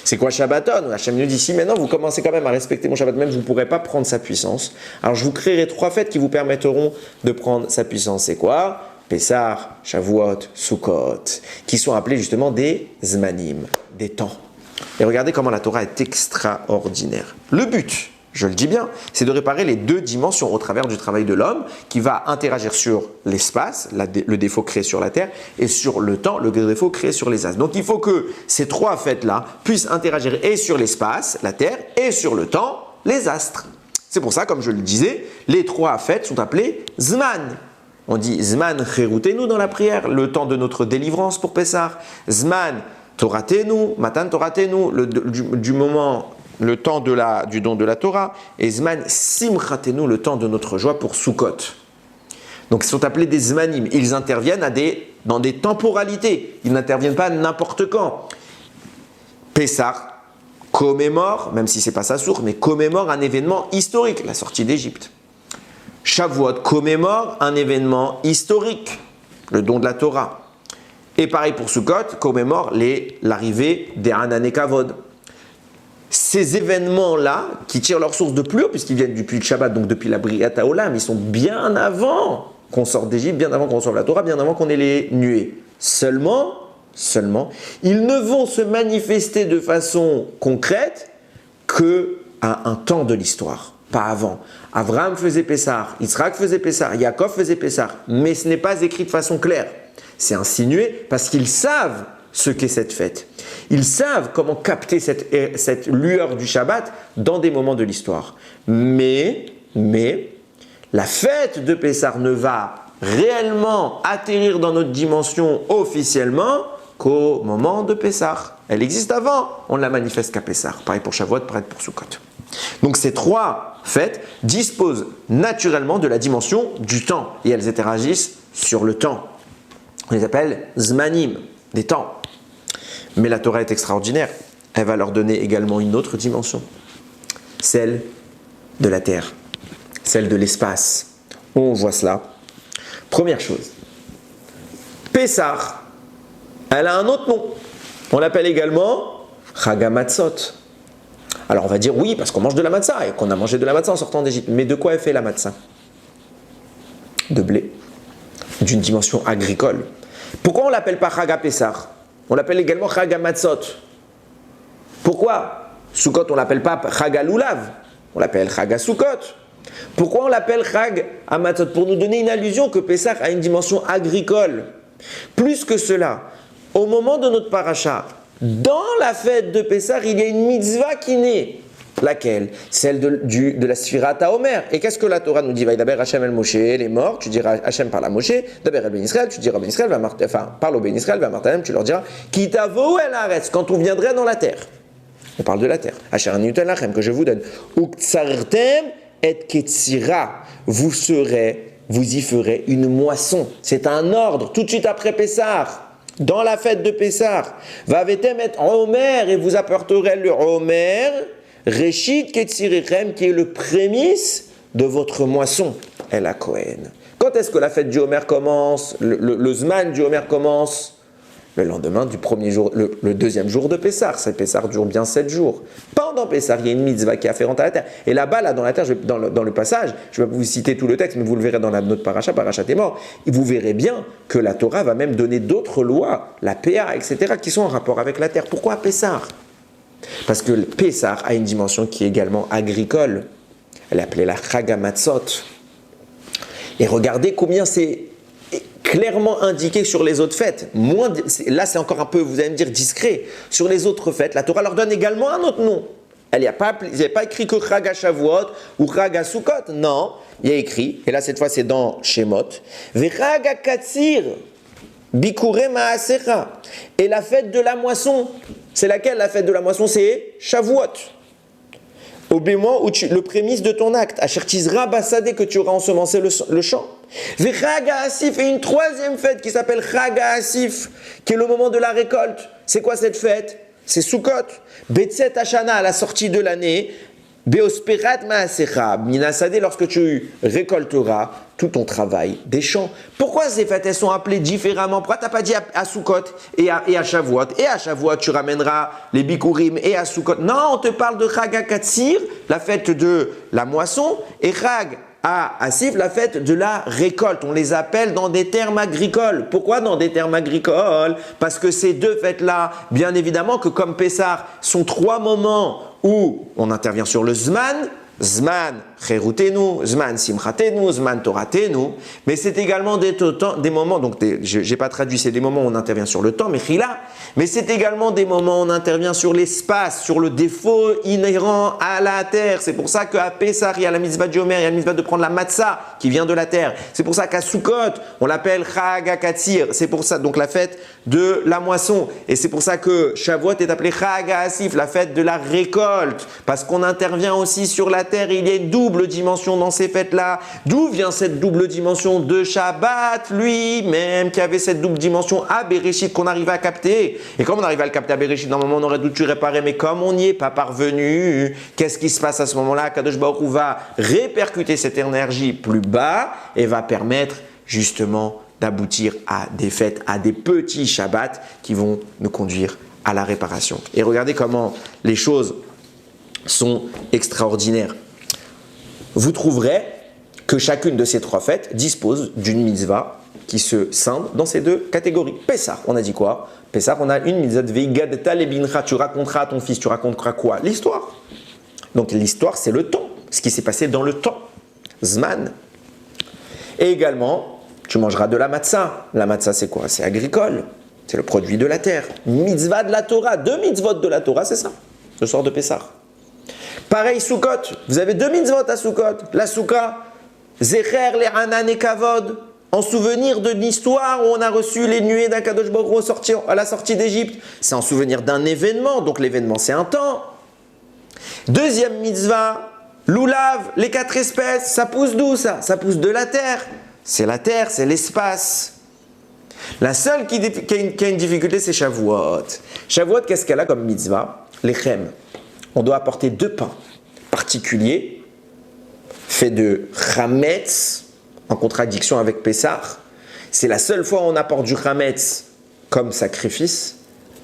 C'est quoi Shabbaton? Hachem nous dit, si maintenant vous commencez quand même à respecter mon Shabbat, même vous ne pourrez pas prendre sa puissance. Alors je vous créerai 3 fêtes qui vous permettront de prendre sa puissance. C'est quoi? Pessah, Shavuot, Sukkot, qui sont appelés justement des Zmanim, des temps. Et regardez comment la Torah est extraordinaire. Le but, je le dis bien, c'est de réparer les deux dimensions au travers du travail de l'homme qui va interagir sur l'espace, le défaut créé sur la terre, et sur le temps, le défaut créé sur les astres. Donc il faut que ces 3 fêtes-là puissent interagir et sur l'espace, la terre, et sur le temps, les astres. C'est pour ça, comme je le disais, les 3 fêtes sont appelées Zman. On dit Zman Cherutenu dans la prière, le temps de notre délivrance pour Pessah. Zman Toratenu, Matan Toratenu, du moment... le temps du don de la Torah, et Zman Simchatenu, le temps de notre joie pour Sukkot. Donc ils sont appelés des Zmanim. Ils interviennent dans des temporalités. Ils n'interviennent pas n'importe quand. Pessah commémore, même si ce n'est pas sa source, mais commémore un événement historique, la sortie d'Égypte. Shavuot commémore un événement historique, le don de la Torah. Et pareil pour Sukkot, commémore l'arrivée des Hanané Kavod. Ces événements-là, qui tirent leur source de plus haut, puisqu'ils viennent depuis le Shabbat, donc depuis la Briat Haolam, ils sont bien avant qu'on sorte d'Égypte, bien avant qu'on reçoive la Torah, bien avant qu'on ait les nuées. Seulement, ils ne vont se manifester de façon concrète qu'à un temps de l'histoire, pas avant. Abraham faisait Pessah, Yitzhak faisait Pessah, Yaakov faisait Pessah, mais ce n'est pas écrit de façon claire. C'est insinué parce qu'ils savent ce qu'est cette fête. Ils savent comment capter cette lueur du Shabbat dans des moments de l'histoire. Mais, la fête de Pessah ne va réellement atterrir dans notre dimension officiellement qu'au moment de Pessah. Elle existe avant, on ne la manifeste qu'à Pessah. Pareil pour Shavuot, pareil pour Sukkot. Donc ces trois fêtes disposent naturellement de la dimension du temps et elles interagissent sur le temps. On les appelle Zmanim, des temps. Mais la Torah est extraordinaire. Elle va leur donner également une autre dimension, celle de la terre, celle de l'espace. On voit cela. Première chose, Pessah, elle a un autre nom. On l'appelle également Chag HaMatzot. Alors on va dire oui, parce qu'on mange de la matzah et qu'on a mangé de la matzah en sortant d'Égypte. Mais de quoi est fait la matzah? De blé, d'une dimension agricole. Pourquoi on ne l'appelle pas Chag HaPessah? On l'appelle également Chag HaMatzot. Pourquoi Sukkot, on ne l'appelle pas Chag HaLulav, on l'appelle Chag HaSukkot. Pourquoi on l'appelle Chag HaMatzot? Pour nous donner une allusion que Pessah a une dimension agricole. Plus que cela, au moment de notre paracha, dans la fête de Pessah, il y a une mitzvah qui naît. Laquelle? Celle de la Sfirat HaOmer. Et qu'est-ce que la Torah nous dit? Vaïdaber Hashem el Moshe, les morts, tu diras Hashem parle à Moshe, Daber el Ben Israël, tu diras Ben Israël, parle au Ben Israël, va Martalem, tu leur diras Ki tavo el haaretz, quand on viendrait dans la terre. On parle de la terre. Asher ani noten lachem, que je vous donne. Uktsartem et ketzira, vous y ferez une moisson. C'est un ordre, tout de suite après Pessah. Dans la fête de Pessah, vavetem et Omer, et vous apporterez le Omer, Reshit Ketzirichem, qui est le prémisse de votre moisson, El HaKohen. Quand est-ce que la fête du Homer commence? Le Zman du Homer commence le lendemain du premier jour, le deuxième jour de Pessah. C'est Pessah dure bien 7 jours. Pendant Pessah, il y a une mitzvah qui est afférente à la terre. Et là-bas, dans la terre, dans le passage, je vais vous citer tout le texte, mais vous le verrez dans notre paracha Témor, et vous verrez bien que la Torah va même donner d'autres lois, la PA, etc., qui sont en rapport avec la terre. Pourquoi Pessah? Parce que le Pessah a une dimension qui est également agricole. Elle est appelée la Chag HaMatzot. Et regardez combien c'est clairement indiqué sur les autres fêtes. Là, c'est encore un peu, vous allez me dire, discret. Sur les autres fêtes, la Torah leur donne également un autre nom. Il n'y a pas écrit que Chag HaShavuot ou Chag HaSukkot. Non, il y a écrit, et là, cette fois, c'est dans Shemot, Vechag HaKatsir, Bikurei Maasecha. Et la fête de la moisson, c'est laquelle la fête de la moisson? C'est Shavuot. Au bémoin où le prémisse de ton acte, Asher Tizra Basadeh, que tu auras ensemencé le champ. Chag HaAsif, et une troisième fête qui s'appelle Chag HaAsif, qui est le moment de la récolte. C'est quoi cette fête? C'est Sukkot. Betzet Hashana, à la sortie de l'année. Beosperat Maasecha, Minasadeh, lorsque tu récolteras tout ton travail des champs. Pourquoi ces fêtes, elles sont appelées différemment? Pourquoi tu n'as pas dit à Sukkot et à Shavuot? Et à Shavuot, tu ramèneras les Bikurim, et à Sukkot. Non, on te parle de Chag HaKatsir, la fête de la moisson, et Chag HaAsif, la fête de la récolte. On les appelle dans des termes agricoles. Pourquoi dans des termes agricoles? Parce que ces deux fêtes-là, bien évidemment que comme Pessah, sont 3 moments où on intervient sur le Zman, Zman Cherutenu, Zman Simchatenu, Zman Toratenu, mais c'est également des moments, donc je n'ai pas traduit, c'est des moments où on intervient sur le temps, Mechila, mais c'est également des moments où on intervient sur l'espace, sur le défaut inhérent à la terre. C'est pour ça qu'à Pessah, il y a la mitzvah du Homer, il y a la mitzvah de prendre la matzah qui vient de la terre. C'est pour ça qu'à Sukkot, on l'appelle Chag HaKatsir, c'est pour ça, donc la fête de la moisson. Et c'est pour ça que Shavuot est appelé Chag HaAsif, la fête de la récolte, parce qu'on intervient aussi sur la terre, et il y a une double dimension dans ces fêtes-là. D'où vient cette double dimension de Shabbat lui-même, qui avait cette double dimension à Bereshit qu'on arrivait à capter? Et comme on arrive à le capter à Bereshit, normalement on aurait dû réparer, mais comme on n'y est pas parvenu, qu'est-ce qui se passe à ce moment-là? Kadosh Baruch Hu va répercuter cette énergie plus bas et va permettre justement d'aboutir à des fêtes, à des petits Shabbats qui vont nous conduire à la réparation. Et regardez comment les choses sont extraordinaires. Vous trouverez que chacune de ces 3 fêtes dispose d'une mitzvah qui se scinde dans ces 2 catégories. Pessah, on a dit quoi? Pessah, on a une mitzvah de Veigadta lebincha, tu raconteras à ton fils, tu raconteras quoi? L'histoire. Donc l'histoire, c'est le temps, ce qui s'est passé dans le temps. Zman. Et également, tu mangeras de la matzah. La matzah, c'est quoi? C'est agricole. C'est le produit de la terre. Mitzvah de la Torah. 2 mitzvot de la Torah, c'est ça. Le soir de Pessah. Pareil, Sukkot. Vous avez 2 mitzvot à Sukkot. La Soukha, Zecher le'anan et kavod. En souvenir de l'histoire où on a reçu les nuées d'Akadosh Baruch Hu à la sortie d'Égypte. C'est en souvenir d'un événement. Donc l'événement, c'est un temps. Deuxième mitzvah, Lulav, les 4 espèces. Ça pousse d'où ça? Ça pousse de la terre. C'est la terre, c'est l'espace. La seule qui a une difficulté, c'est Shavuot. Shavuot, qu'est-ce qu'elle a comme mitzvah? Lechem. On doit apporter 2 pains particuliers, faits de chametz, en contradiction avec Pessah. C'est la seule fois où on apporte du chametz comme sacrifice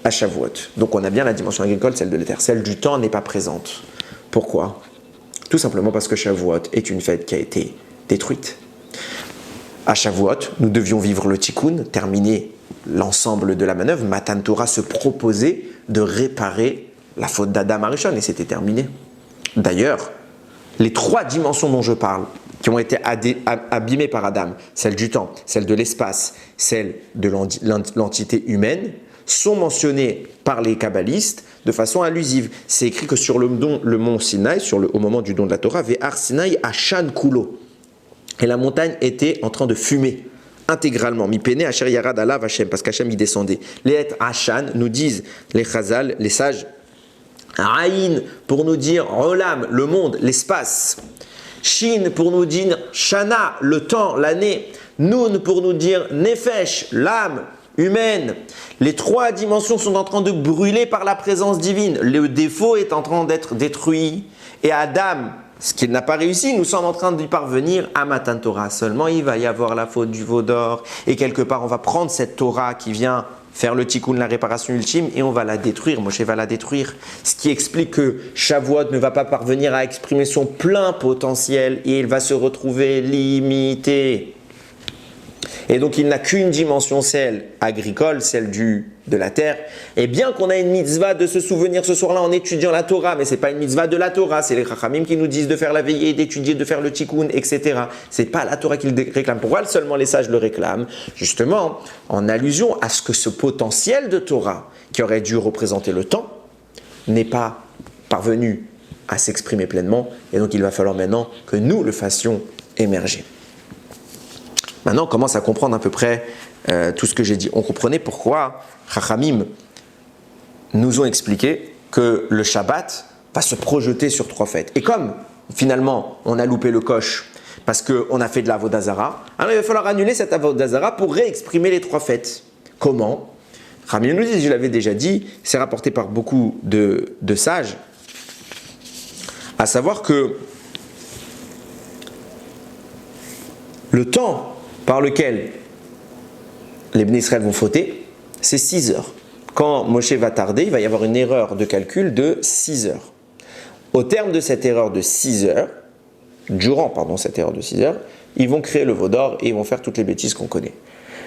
à Shavuot. Donc on a bien la dimension agricole, celle de la terre. Celle du temps n'est pas présente. Pourquoi? Tout simplement parce que Shavuot est une fête qui a été détruite. À Shavuot, nous devions vivre le Tikkun, terminer l'ensemble de la manœuvre. Matan Torah se proposait de réparer la faute d'Adam Arishon et c'était terminé. D'ailleurs, les 3 dimensions dont je parle, qui ont été abîmées par Adam, celle du temps, celle de l'espace, celle de l'entité humaine, sont mentionnées par les kabbalistes de façon allusive. C'est écrit que sur le mont Sinaï, au moment du don de la Torah, Ve'ar Sinaï Ashan Kulo. Et la montagne était en train de fumer intégralement. Mi-pene Asher Yarad Alav Hashem, parce qu'Hashem y descendait. Les et Ashan nous disent les Chazal, les sages, Aïn pour nous dire Olam, le monde, l'espace. Shin pour nous dire Shana, le temps, l'année. Nun pour nous dire Nefesh, l'âme humaine. Les 3 dimensions sont en train de brûler par la présence divine. Le défaut est en train d'être détruit. Et Adam, ce qu'il n'a pas réussi, nous sommes en train d'y parvenir à Matan Torah. Seulement, il va y avoir la faute du veau d'or. Et quelque part, on va prendre cette Torah qui vient faire le tikkun, la réparation ultime, et on va la détruire. Moshe va la détruire. Ce qui explique que Shavuot ne va pas parvenir à exprimer son plein potentiel et il va se retrouver limité. Et donc, il n'a qu'une dimension, celle agricole, celle de la terre. Et bien qu'on a une mitzvah de se souvenir ce soir-là en étudiant la Torah, mais ce n'est pas une mitzvah de la Torah, c'est les Chachamim qui nous disent de faire la veillée, d'étudier, de faire le tikkun, etc. Ce n'est pas la Torah qui le réclame. Pourquoi seulement les sages le réclament? Justement, en allusion à ce que ce potentiel de Torah, qui aurait dû représenter le temps, n'est pas parvenu à s'exprimer pleinement. Et donc, il va falloir maintenant que nous le fassions émerger. Maintenant, on commence à comprendre à peu près tout ce que j'ai dit. On comprenait pourquoi Chachamim nous ont expliqué que le Shabbat va se projeter sur 3 fêtes. Et comme finalement on a loupé le coche parce qu'on a fait de l'Avodah Zara, alors il va falloir annuler cette Avodah Zara pour réexprimer les 3 fêtes. Comment? Chachamim nous dit, je l'avais déjà dit, c'est rapporté par beaucoup de sages, à savoir que le temps par lequel les Bnei Israël vont fauter, c'est 6 heures. Quand Moshe va tarder, il va y avoir une erreur de calcul de 6 heures. Au terme de cette erreur de 6 heures, durant cette erreur de 6 heures, ils vont créer le veau d'or et ils vont faire toutes les bêtises qu'on connaît.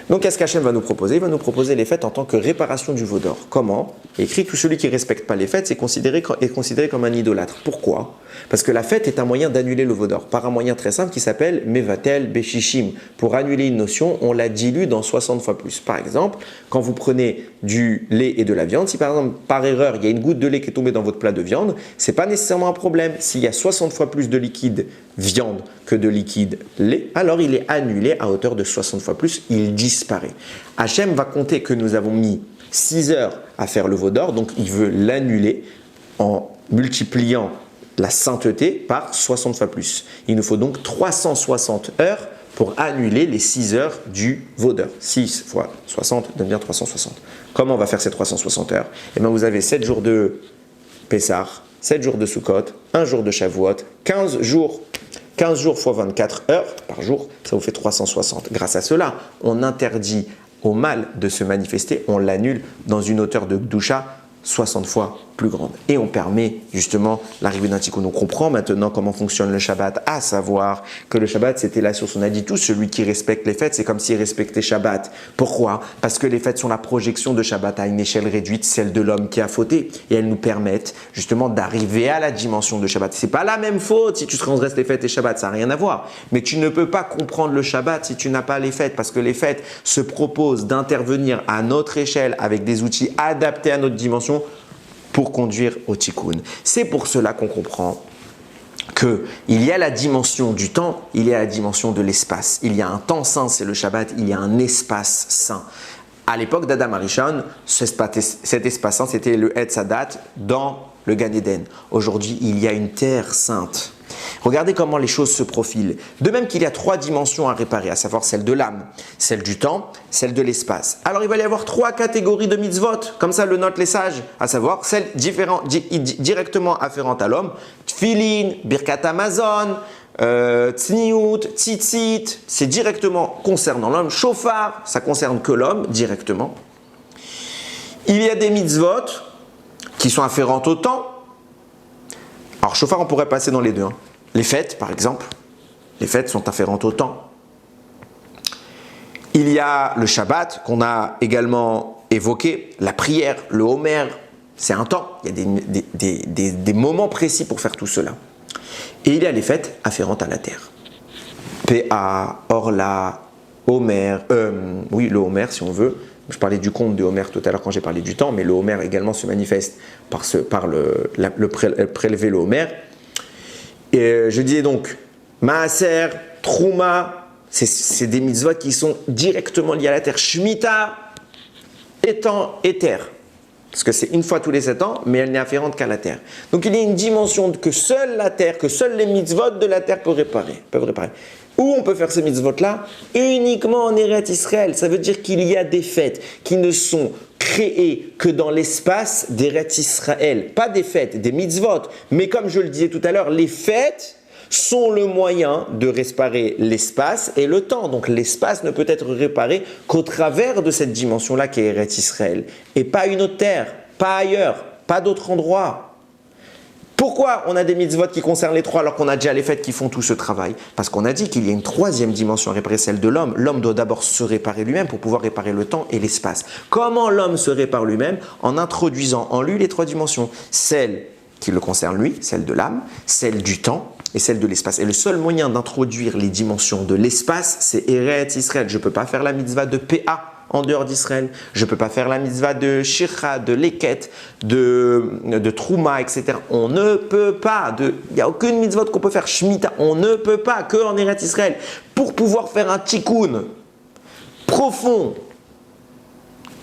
Donc, qu'est-ce qu'Hachem va nous proposer? Il va nous proposer les fêtes en tant que réparation du veau d'or. Comment? Il écrit que celui qui ne respecte pas les fêtes est considéré comme un idolâtre. Pourquoi? Parce que la fête est un moyen d'annuler le veau d'or, par un moyen très simple qui s'appelle Mevatel Beshishim. Pour annuler une notion, on la dilue dans 60 fois plus. Par exemple, quand vous prenez du lait et de la viande, si par exemple, par erreur, il y a une goutte de lait qui est tombée dans votre plat de viande, ce n'est pas nécessairement un problème. S'il y a 60 fois plus de liquide viande que de liquide lait, alors il est annulé à hauteur de 60 fois plus, il disparaît. Hachem va compter que nous avons mis 6 heures à faire le veau d'or, donc il veut l'annuler en multipliant la sainteté par 60 fois plus. Il nous faut donc 360 heures pour annuler les 6 heures du veau d'or. 6 fois 60 donne bien 360. Comment on va faire ces 360 heures? Eh bien, vous avez 7 jours de Pessah, 7 jours de Sukkot, 1 jour de Shavuot, 15 jours 15 jours fois 24 heures par jour, ça vous fait 360. Grâce à cela, on interdit au mal de se manifester, on l'annule dans une hauteur de Gdusha 60 fois plus grande. Et on permet justement l'arrivée d'un tikkun. On comprend maintenant comment fonctionne le Shabbat, à savoir que le Shabbat, c'était la source. On a dit tout, celui qui respecte les fêtes, c'est comme s'il respectait Shabbat. Pourquoi? Parce que les fêtes sont la projection de Shabbat à une échelle réduite, celle de l'homme qui a fauté. Et elles nous permettent justement d'arriver à la dimension de Shabbat. C'est pas la même faute si tu transgresses les fêtes et Shabbat, ça n'a rien à voir. Mais tu ne peux pas comprendre le Shabbat si tu n'as pas les fêtes, parce que les fêtes se proposent d'intervenir à notre échelle avec des outils adaptés à notre dimension pour conduire au tikkun. C'est pour cela qu'on comprend qu'il y a la dimension du temps, il y a la dimension de l'espace. Il y a un temps saint, c'est le Shabbat, il y a un espace saint. À l'époque d'Adam Arishon, cet espace saint, c'était le Etz Hadat dans le Gan Eden. Aujourd'hui, il y a une terre sainte. Regardez comment les choses se profilent. De même qu'il y a 3 dimensions à réparer, à savoir celle de l'âme, celle du temps, celle de l'espace. Alors il va y avoir 3 catégories de mitzvot, comme ça le notent les sages, à savoir celles directement afférentes à l'homme, Tfilin, Birkat Hamazon, Tzniut, Tzitzit, c'est directement concernant l'homme, Shofar, ça concerne que l'homme directement. Il y a des mitzvot qui sont afférentes au temps. Alors, Shofar, on pourrait passer dans les deux. Les fêtes, par exemple. Les fêtes sont afférentes au temps. Il y a le Shabbat, qu'on a également évoqué. La prière, le Homer, c'est un temps. Il y a des moments précis pour faire tout cela. Et il y a les fêtes afférentes à la terre. Péa, Orla, Homer, oui, le Homer, si on veut. Je parlais du conte de Homer tout à l'heure quand j'ai parlé du temps, mais le Homer également se manifeste par le prélever le Homer. Et je disais donc, Maaser, Trouma, c'est des mitzvot qui sont directement liés à la terre. Shemitah, étant et terre. Parce que c'est une fois tous les 7 ans, mais elle n'est afférente qu'à la terre. Donc il y a une dimension que seule la terre, que seuls les mitzvot de la terre peuvent réparer. Où on peut faire ces mitzvot-là? Uniquement en Eretz Israël. Ça veut dire qu'il y a des fêtes qui ne sont créées que dans l'espace d'Eretz Israël. Pas des fêtes, des mitzvot. Mais comme je le disais tout à l'heure, les fêtes sont le moyen de réparer l'espace et le temps. Donc l'espace ne peut être réparé qu'au travers de cette dimension-là qui est Eretz Israël. Et pas une autre terre, pas ailleurs, pas d'autre endroit. Pourquoi on a des mitzvot qui concernent les 3 alors qu'on a déjà les fêtes qui font tout ce travail? Parce qu'on a dit qu'il y a une 3e dimension à réparer, celle de l'homme. L'homme doit d'abord se réparer lui-même pour pouvoir réparer le temps et l'espace. Comment l'homme se répare lui-même? En introduisant en lui les 3 dimensions. Celle qui le concerne lui, celle de l'âme, celle du temps et celle de l'espace. Et le seul moyen d'introduire les dimensions de l'espace, c'est Eretz Israël. Je ne peux pas faire la mitzvah de Péa en dehors d'Israël. Je ne peux pas faire la mitzvah de Shircha, de Leket, de Trouma, etc. On ne peut pas. Il n'y a aucune mitzvah qu'on peut faire. Shemitah, on ne peut pas que en Eretz Israël. Pour pouvoir faire un tikkun profond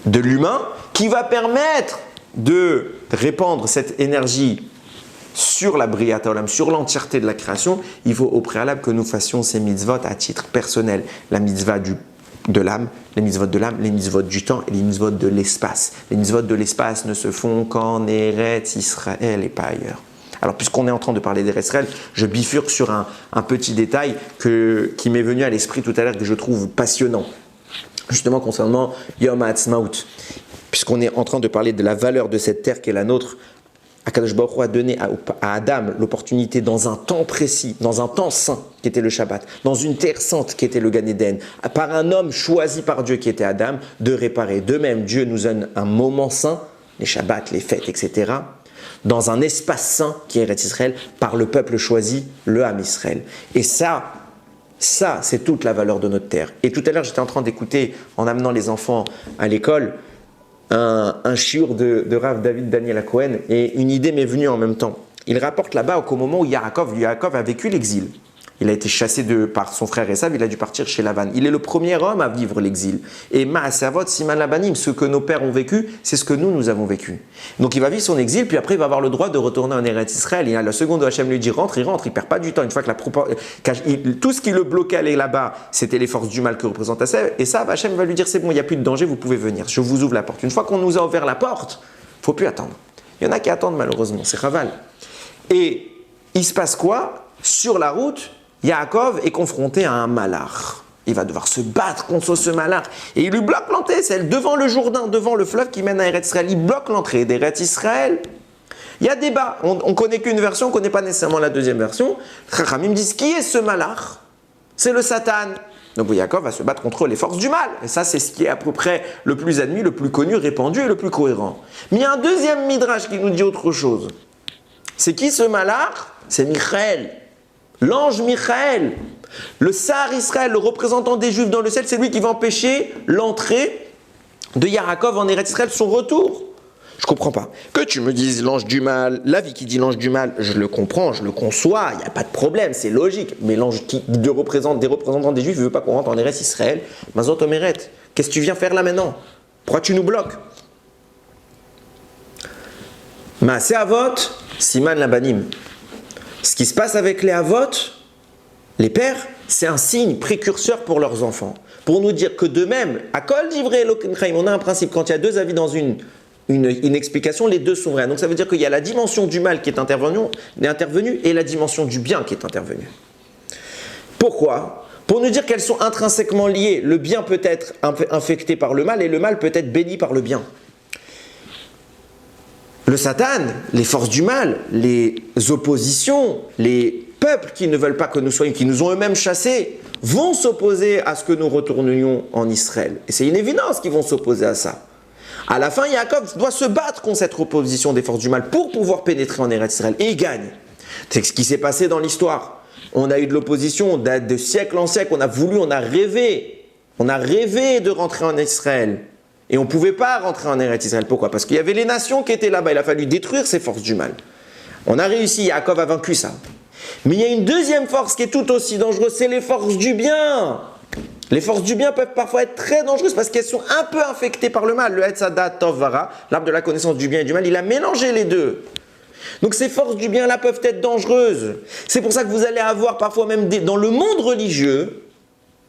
de l'humain qui va permettre de répandre cette énergie sur la Briat Olam, sur l'entièreté de la création, il faut au préalable que nous fassions ces mitzvot à titre personnel. La mitzvah de l'âme, les mitzvot de l'âme, les mitzvot du temps et les mitzvot de l'espace. Les mitzvot de l'espace ne se font qu'en Eretz Israël et pas ailleurs. Alors, puisqu'on est en train de parler d'Eretz Israël, je bifurque sur un petit détail qui m'est venu à l'esprit tout à l'heure que je trouve passionnant, justement concernant Yom HaAtzmaut. Puisqu'on est en train de parler de la valeur de cette terre qui est la nôtre, Akadosh Baruch Hu a donné à Adam l'opportunité dans un temps précis, dans un temps saint qui était le Shabbat, dans une terre sainte qui était le Gan Eden, par un homme choisi par Dieu qui était Adam, de réparer. De même, Dieu nous donne un moment saint, les Shabbats, les fêtes, etc., dans un espace saint qui est Eretz Israël, par le peuple choisi, le Ham Israël. Et ça, c'est toute la valeur de notre terre. Et tout à l'heure, j'étais en train d'écouter, en amenant les enfants à l'école, un shiur de Rav David Daniel Cohen, et une idée m'est venue en même temps. Il rapporte là-bas qu'au moment où Yaakov a vécu l'exil, il a été chassé par son frère Esav, il a dû partir chez Lavan. Il est le premier homme à vivre l'exil. Et Ma'asavot Siman Labanim, ce que nos pères ont vécu, c'est ce que nous avons vécu. Donc il va vivre son exil, puis après il va avoir le droit de retourner en Eretz Israël. Il a la seconde de Hachem lui dit rentre, il perd pas du temps. Une fois que tout ce qui le bloquait à aller là-bas, c'était les forces du mal que représente Esav. Et ça, Hachem va lui dire c'est bon, il n'y a plus de danger, vous pouvez venir. Je vous ouvre la porte. Une fois qu'on nous a ouvert la porte, il ne faut plus attendre. Il y en a qui attendent malheureusement, c'est Raval. Et il se passe quoi? Sur la route, Yaakov est confronté à un malach. Il va devoir se battre contre ce malach. Et il lui bloque l'entrée, c'est devant le Jourdain, devant le fleuve qui mène à Eretz Israël. Il bloque l'entrée d'Eretz Israël. Il y a débat. On ne connaît qu'une version, on ne connaît pas nécessairement la deuxième version. Chachamim me disent, qui est ce malach? C'est le Satan. Donc Yaakov va se battre contre les forces du mal. Et ça, c'est ce qui est à peu près le plus admis, le plus connu, répandu et le plus cohérent. Mais il y a un deuxième midrash qui nous dit autre chose. C'est qui ce malach? C'est Michaël. L'ange Michaël. Le Sar Israël, le représentant des Juifs dans le ciel, c'est lui qui va empêcher l'entrée de Yaakov en Eretz Israël, son retour. Je comprends pas. Que tu me dises l'ange du mal, la vie qui dit l'ange du mal, je le comprends, je le conçois, il n'y a pas de problème, c'est logique. Mais l'ange des représentants des Juifs ne veut pas qu'on rentre en Eretz Israël. Mazot Omeret, qu'est-ce que tu viens faire là maintenant? Pourquoi tu nous bloques? Maaseh Avot, Siman Labanim. Ce qui se passe avec les Avot, les pères, c'est un signe précurseur pour leurs enfants. Pour nous dire que de même, à Kol Divrei Elokim Chaim, on a un principe, quand il y a deux avis dans une explication, les deux sont vrais. Donc ça veut dire qu'il y a la dimension du mal qui est intervenue et la dimension du bien qui est intervenue. Pourquoi? Pour nous dire qu'elles sont intrinsèquement liées. Le bien peut être infecté par le mal et le mal peut être béni par le bien. Le Satan, les forces du mal, les oppositions, les peuples qui ne veulent pas que nous soyons, qui nous ont eux-mêmes chassés, vont s'opposer à ce que nous retournions en Israël. Et c'est une évidence qu'ils vont s'opposer à ça. À la fin, Yaakov doit se battre contre cette opposition des forces du mal pour pouvoir pénétrer en Eretz Israël. Et il gagne. C'est ce qui s'est passé dans l'histoire. On a eu de l'opposition de siècle en siècle. On a rêvé de rentrer en Israël. Et on ne pouvait pas rentrer en Eretz Israël. Pourquoi? Parce qu'il y avait les nations qui étaient là-bas. Il a fallu détruire ces forces du mal. On a réussi. Yaakov a vaincu ça. Mais il y a une deuxième force qui est tout aussi dangereuse, c'est les forces du bien. Les forces du bien peuvent parfois être très dangereuses parce qu'elles sont un peu infectées par le mal. Le Etz Hadat Tov Vara, l'arbre de la connaissance du bien et du mal, il a mélangé les deux. Donc ces forces du bien-là peuvent être dangereuses. C'est pour ça que vous allez avoir parfois même dans le monde religieux,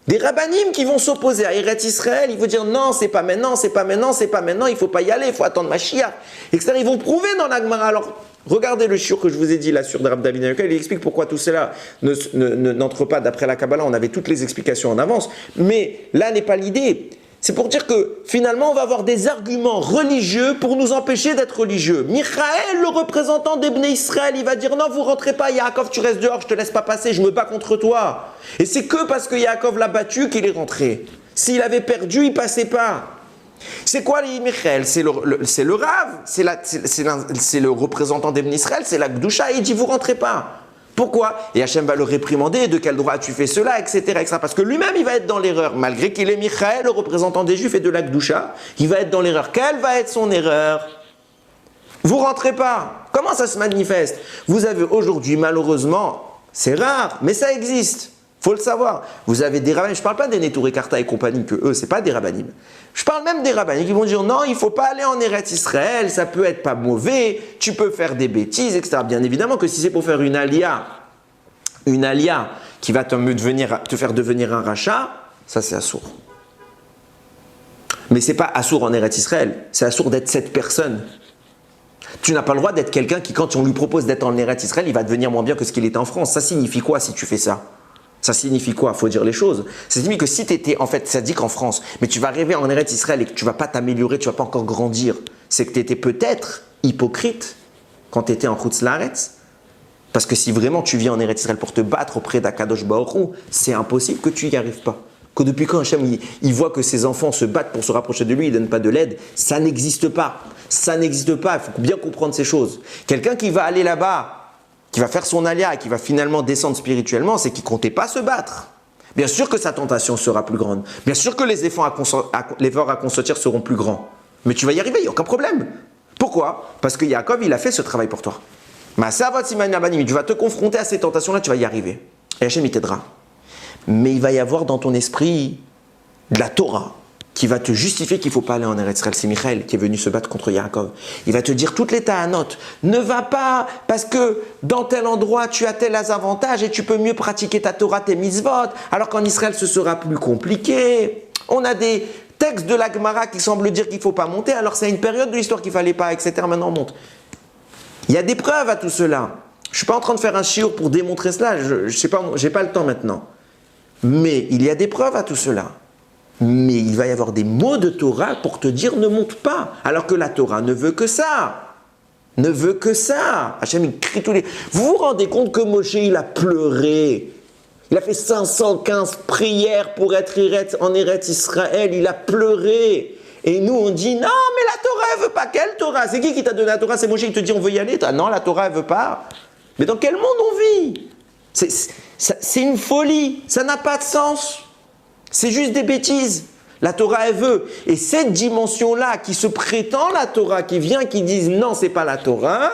des rabbanim qui vont s'opposer à Eretz Israël. Ils vont dire non, c'est pas maintenant, c'est pas maintenant, c'est pas maintenant, il ne faut pas y aller, il faut attendre Mashiach, etc. Ils vont prouver dans la Gemara. Alors, regardez le shiur que je vous ai dit là sur Rab David Yokel, il explique pourquoi tout cela n'entre pas d'après la Kabbalah. On avait toutes les explications en avance, mais là n'est pas l'idée. C'est pour dire que finalement on va avoir des arguments religieux pour nous empêcher d'être religieux. Michaël, le représentant des Bnei Israël, il va dire non, vous rentrez pas, Yaakov, tu restes dehors, je te laisse pas passer, je me bats contre toi. Et c'est que parce que Yaakov l'a battu qu'il est rentré. S'il avait perdu, il passait pas. C'est quoi les Michaël? C'est le Rav, c'est le représentant des Bnei Israël, c'est la Gdusha, il dit vous rentrez pas. Pourquoi? Et Hachem va le réprimander, de quel droit tu fais cela, etc., etc. Parce que lui-même, il va être dans l'erreur. Malgré qu'il est Michaël, le représentant des Juifs et de la Gdusha, il va être dans l'erreur. Quelle va être son erreur? Vous rentrez pas. Comment ça se manifeste? Vous avez aujourd'hui, malheureusement, c'est rare, mais ça existe. Faut le savoir. Vous avez des rabbinim, je ne parle pas des Neturei Karta et compagnie, que eux, c'est pas des rabbinim. Je parle même des rabbinim qui vont dire non, il ne faut pas aller en Eretz Israël, ça peut être pas mauvais, tu peux faire des bêtises, etc. Bien évidemment que si c'est pour faire une alia qui va te faire devenir un rachat, ça c'est assour. Mais c'est pas assour en Eretz Israël, c'est assour d'être cette personne. Tu n'as pas le droit d'être quelqu'un qui, quand on lui propose d'être en Eretz Israël, il va devenir moins bien que ce qu'il était en France. Ça signifie quoi si tu fais ça? Ça signifie quoi? Il faut dire les choses. Ça signifie que si tu étais, en fait, ça dit qu'en France, mais tu vas arriver en Eretz Israël et que tu ne vas pas t'améliorer, tu ne vas pas encore grandir, c'est que tu étais peut-être hypocrite quand tu étais en Chutz Laaretz. Parce que si vraiment tu viens en Eretz Israël pour te battre auprès d'Akadosh Baruch Hu, c'est impossible que tu n'y arrives pas. Que depuis quand Hachem il voit que ses enfants se battent pour se rapprocher de lui, il ne donne pas de l'aide, ça n'existe pas. Ça n'existe pas, il faut bien comprendre ces choses. Quelqu'un qui va aller là-bas, qui va faire son alia et qui va finalement descendre spirituellement, c'est qu'il ne comptait pas se battre. Bien sûr que sa tentation sera plus grande. Bien sûr que les efforts à consentir seront plus grands. Mais tu vas y arriver, il n'y a aucun problème. Pourquoi? Parce que Yaakov, il a fait ce travail pour toi. Tu vas te confronter à ces tentations-là, tu vas y arriver. Et Hachem, il t'aidera. Mais il va y avoir dans ton esprit de la Torah qui va te justifier qu'il ne faut pas aller en Eretz Israël. C'est Michaël qui est venu se battre contre Yaakov. Il va te dire toutes les ta'anot. Ne va pas parce que dans tel endroit tu as tel avantage et tu peux mieux pratiquer ta Torah, tes mitzvot, alors qu'en Israël ce sera plus compliqué. On a des textes de la Gemara qui semblent dire qu'il ne faut pas monter, alors c'est une période de l'histoire qu'il ne fallait pas, etc. Maintenant on monte. Il y a des preuves à tout cela. Je ne suis pas en train de faire un chiour pour démontrer cela, je sais pas, j'ai pas le temps maintenant. Mais il y a des preuves à tout cela. Mais il va y avoir des mots de Torah pour te dire ne monte pas. Alors que la Torah ne veut que ça. Ne veut que ça. Hachem, il crie tous les... Vous vous rendez compte que Moshe, il a pleuré. Il a fait 515 prières pour être en Eretz Israël. Il a pleuré. Et nous, on dit, non, mais la Torah, elle veut pas. Quelle Torah? C'est qui t'a donné la Torah? C'est Moshe qui te dit, on veut y aller. Non, la Torah, elle veut pas. Mais dans quel monde on vit? C'est une folie. Ça n'a pas de sens. C'est juste des bêtises. La Torah, elle veut. Et cette dimension-là, qui se prétend la Torah, qui vient, qui dit, non, c'est pas la Torah,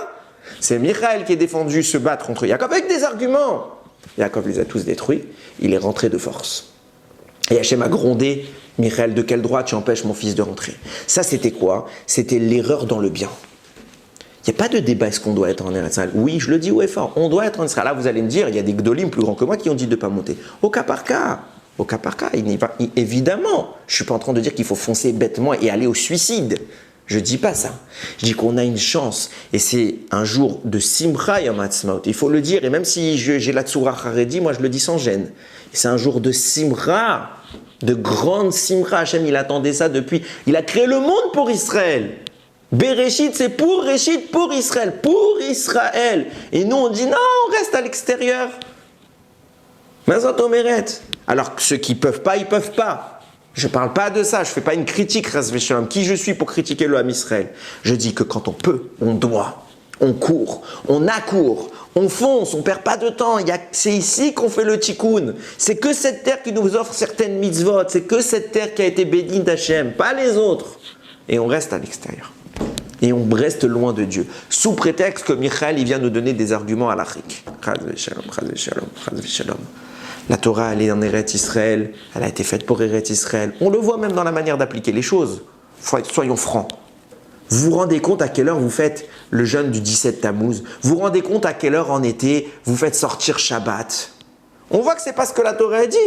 c'est Michaël qui est défendu se battre contre Jacob avec des arguments. Jacob les a tous détruits. Il est rentré de force. Et Hachem a grondé, Michaël, de quel droit tu empêches mon fils de rentrer? Ça, c'était quoi? C'était l'erreur dans le bien. Il n'y a pas de débat, est-ce qu'on doit être en Eretz Israël? Oui, je le dis haut et fort, on doit être en Israël. Là, vous allez me dire, il y a des gdolim plus grands que moi qui ont dit de ne pas monter. Au cas par cas. Au cas par cas, évidemment. Je ne suis pas en train de dire qu'il faut foncer bêtement et aller au suicide. Je ne dis pas ça. Je dis qu'on a une chance. Et c'est un jour de Simcha Yom Ha'atzmaut. Il faut le dire. Et même si j'ai la Tzura Haredi, moi je le dis sans gêne. C'est un jour de Simcha. De grande Simcha. Hachem, il attendait ça depuis. Il a créé le monde pour Israël. Bereshit, c'est pour Réchit, pour Israël. Pour Israël. Et nous, on dit non, on reste à l'extérieur. Mazot Omeret. Alors que ceux qui ne peuvent pas, ils ne peuvent pas. Je ne parle pas de ça, je ne fais pas une critique, Ras Veshalom. Qui je suis pour critiquer le Ham Israël? Je dis que quand on peut, on doit, on court, on accourt, on fonce, on ne perd pas de temps. C'est ici qu'on fait le tikkun. C'est que cette terre qui nous offre certaines mitzvot, c'est que cette terre qui a été bénie d'Hachem, pas les autres. Et on reste à l'extérieur. Et on reste loin de Dieu. Sous prétexte que Michaël, il vient nous donner des arguments à l'Afrique. Ras Veshalom, Ras Veshalom, Ras Veshalom. La Torah, elle est en Eretz Israël, elle a été faite pour Eretz Israël. On le voit même dans la manière d'appliquer les choses. Soyons francs. Vous vous rendez compte à quelle heure vous faites le jeûne du 17 Tammuz? Vous vous rendez compte à quelle heure en été vous faites sortir Shabbat? On voit que c'est pas ce que la Torah a dit.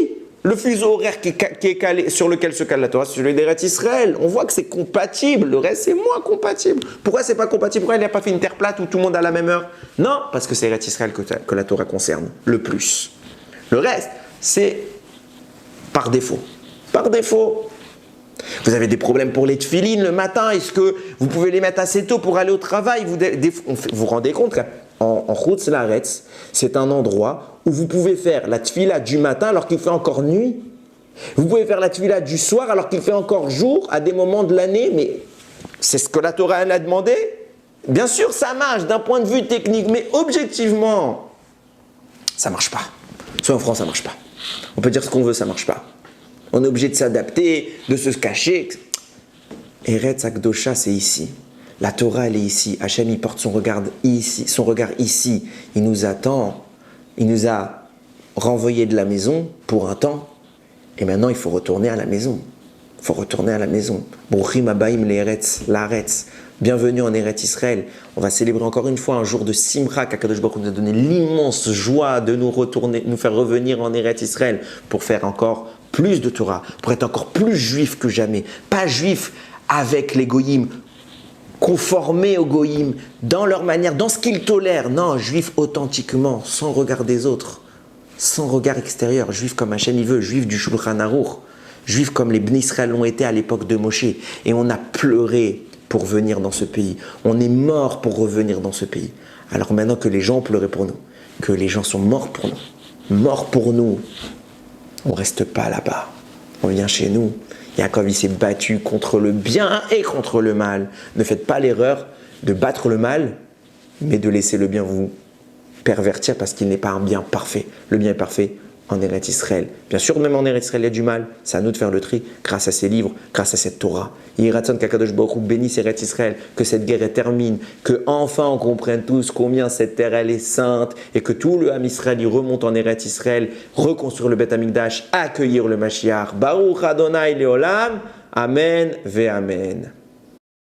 Le fuseau horaire qui est calé, sur lequel se cale la Torah, c'est celui d'Eretz Israël. On voit que c'est compatible. Le reste, c'est moins compatible. Pourquoi c'est pas compatible? Pourquoi il n'a pas fait une terre plate où tout le monde a la même heure? Non, parce que c'est Eretz Israël que la Torah concerne le plus. Le reste, c'est par défaut. Par défaut. Vous avez des problèmes pour les tefilines le matin. Est-ce que vous pouvez les mettre assez tôt pour aller au travail? Vous vous rendez compte qu'en Chutz La'aretz, c'est un endroit où vous pouvez faire la tefila du matin alors qu'il fait encore nuit. Vous pouvez faire la tefila du soir alors qu'il fait encore jour à des moments de l'année. Mais c'est ce que la Torah elle a demandé. Bien sûr, ça marche d'un point de vue technique. Mais objectivement, ça ne marche pas. Soit en France, ça ne marche pas. On peut dire ce qu'on veut, ça ne marche pas. On est obligé de s'adapter, de se cacher. Eretz Akdosha, c'est ici. La Torah, elle est ici. Hachem, il porte son regard ici. Il nous attend. Il nous a renvoyés de la maison pour un temps. Et maintenant, il faut retourner à la maison. Il faut retourner à la maison. Bruchim Abaim La'aretz. Bienvenue en Eretz Israël. On va célébrer encore une fois un jour de Simcha qu'Akadosh Baruch Hu nous a donné l'immense joie de nous faire revenir en Eretz Israël pour faire encore plus de Torah, pour être encore plus juif que jamais. Pas juif avec les goyim, conformés aux goyim, dans leur manière, dans ce qu'ils tolèrent. Non, juif authentiquement, sans regard des autres, sans regard extérieur, juif comme Hachem il veut, juif du Shulchan Aruch, juif comme les Bnei Israël l'ont été à l'époque de Moshe. Et on a pleuré pour venir dans ce pays. On est mort pour revenir dans ce pays. Alors maintenant que les gens ont pleuré pour nous, que les gens sont morts pour nous, on ne reste pas là-bas. On vient chez nous. Yaakov, il s'est battu contre le bien et contre le mal. Ne faites pas l'erreur de battre le mal, mais de laisser le bien vous pervertir parce qu'il n'est pas un bien parfait. Le bien est parfait en Eretz Israël. Bien sûr, même en Eretz Israël, il y a du mal. C'est à nous de faire le tri grâce à ces livres, grâce à cette Torah. Yiratzon qu'Akadosh Baruch Hu bénisse Eretz Israël, que cette guerre termine, que enfin on comprenne tous combien cette terre elle est sainte et que tout le Ham Israël y remonte en Eretz Israël, reconstruire le Beth Amikdash, accueillir le Mashiach. Baruch Adonai Leolam. Amen ve Amen.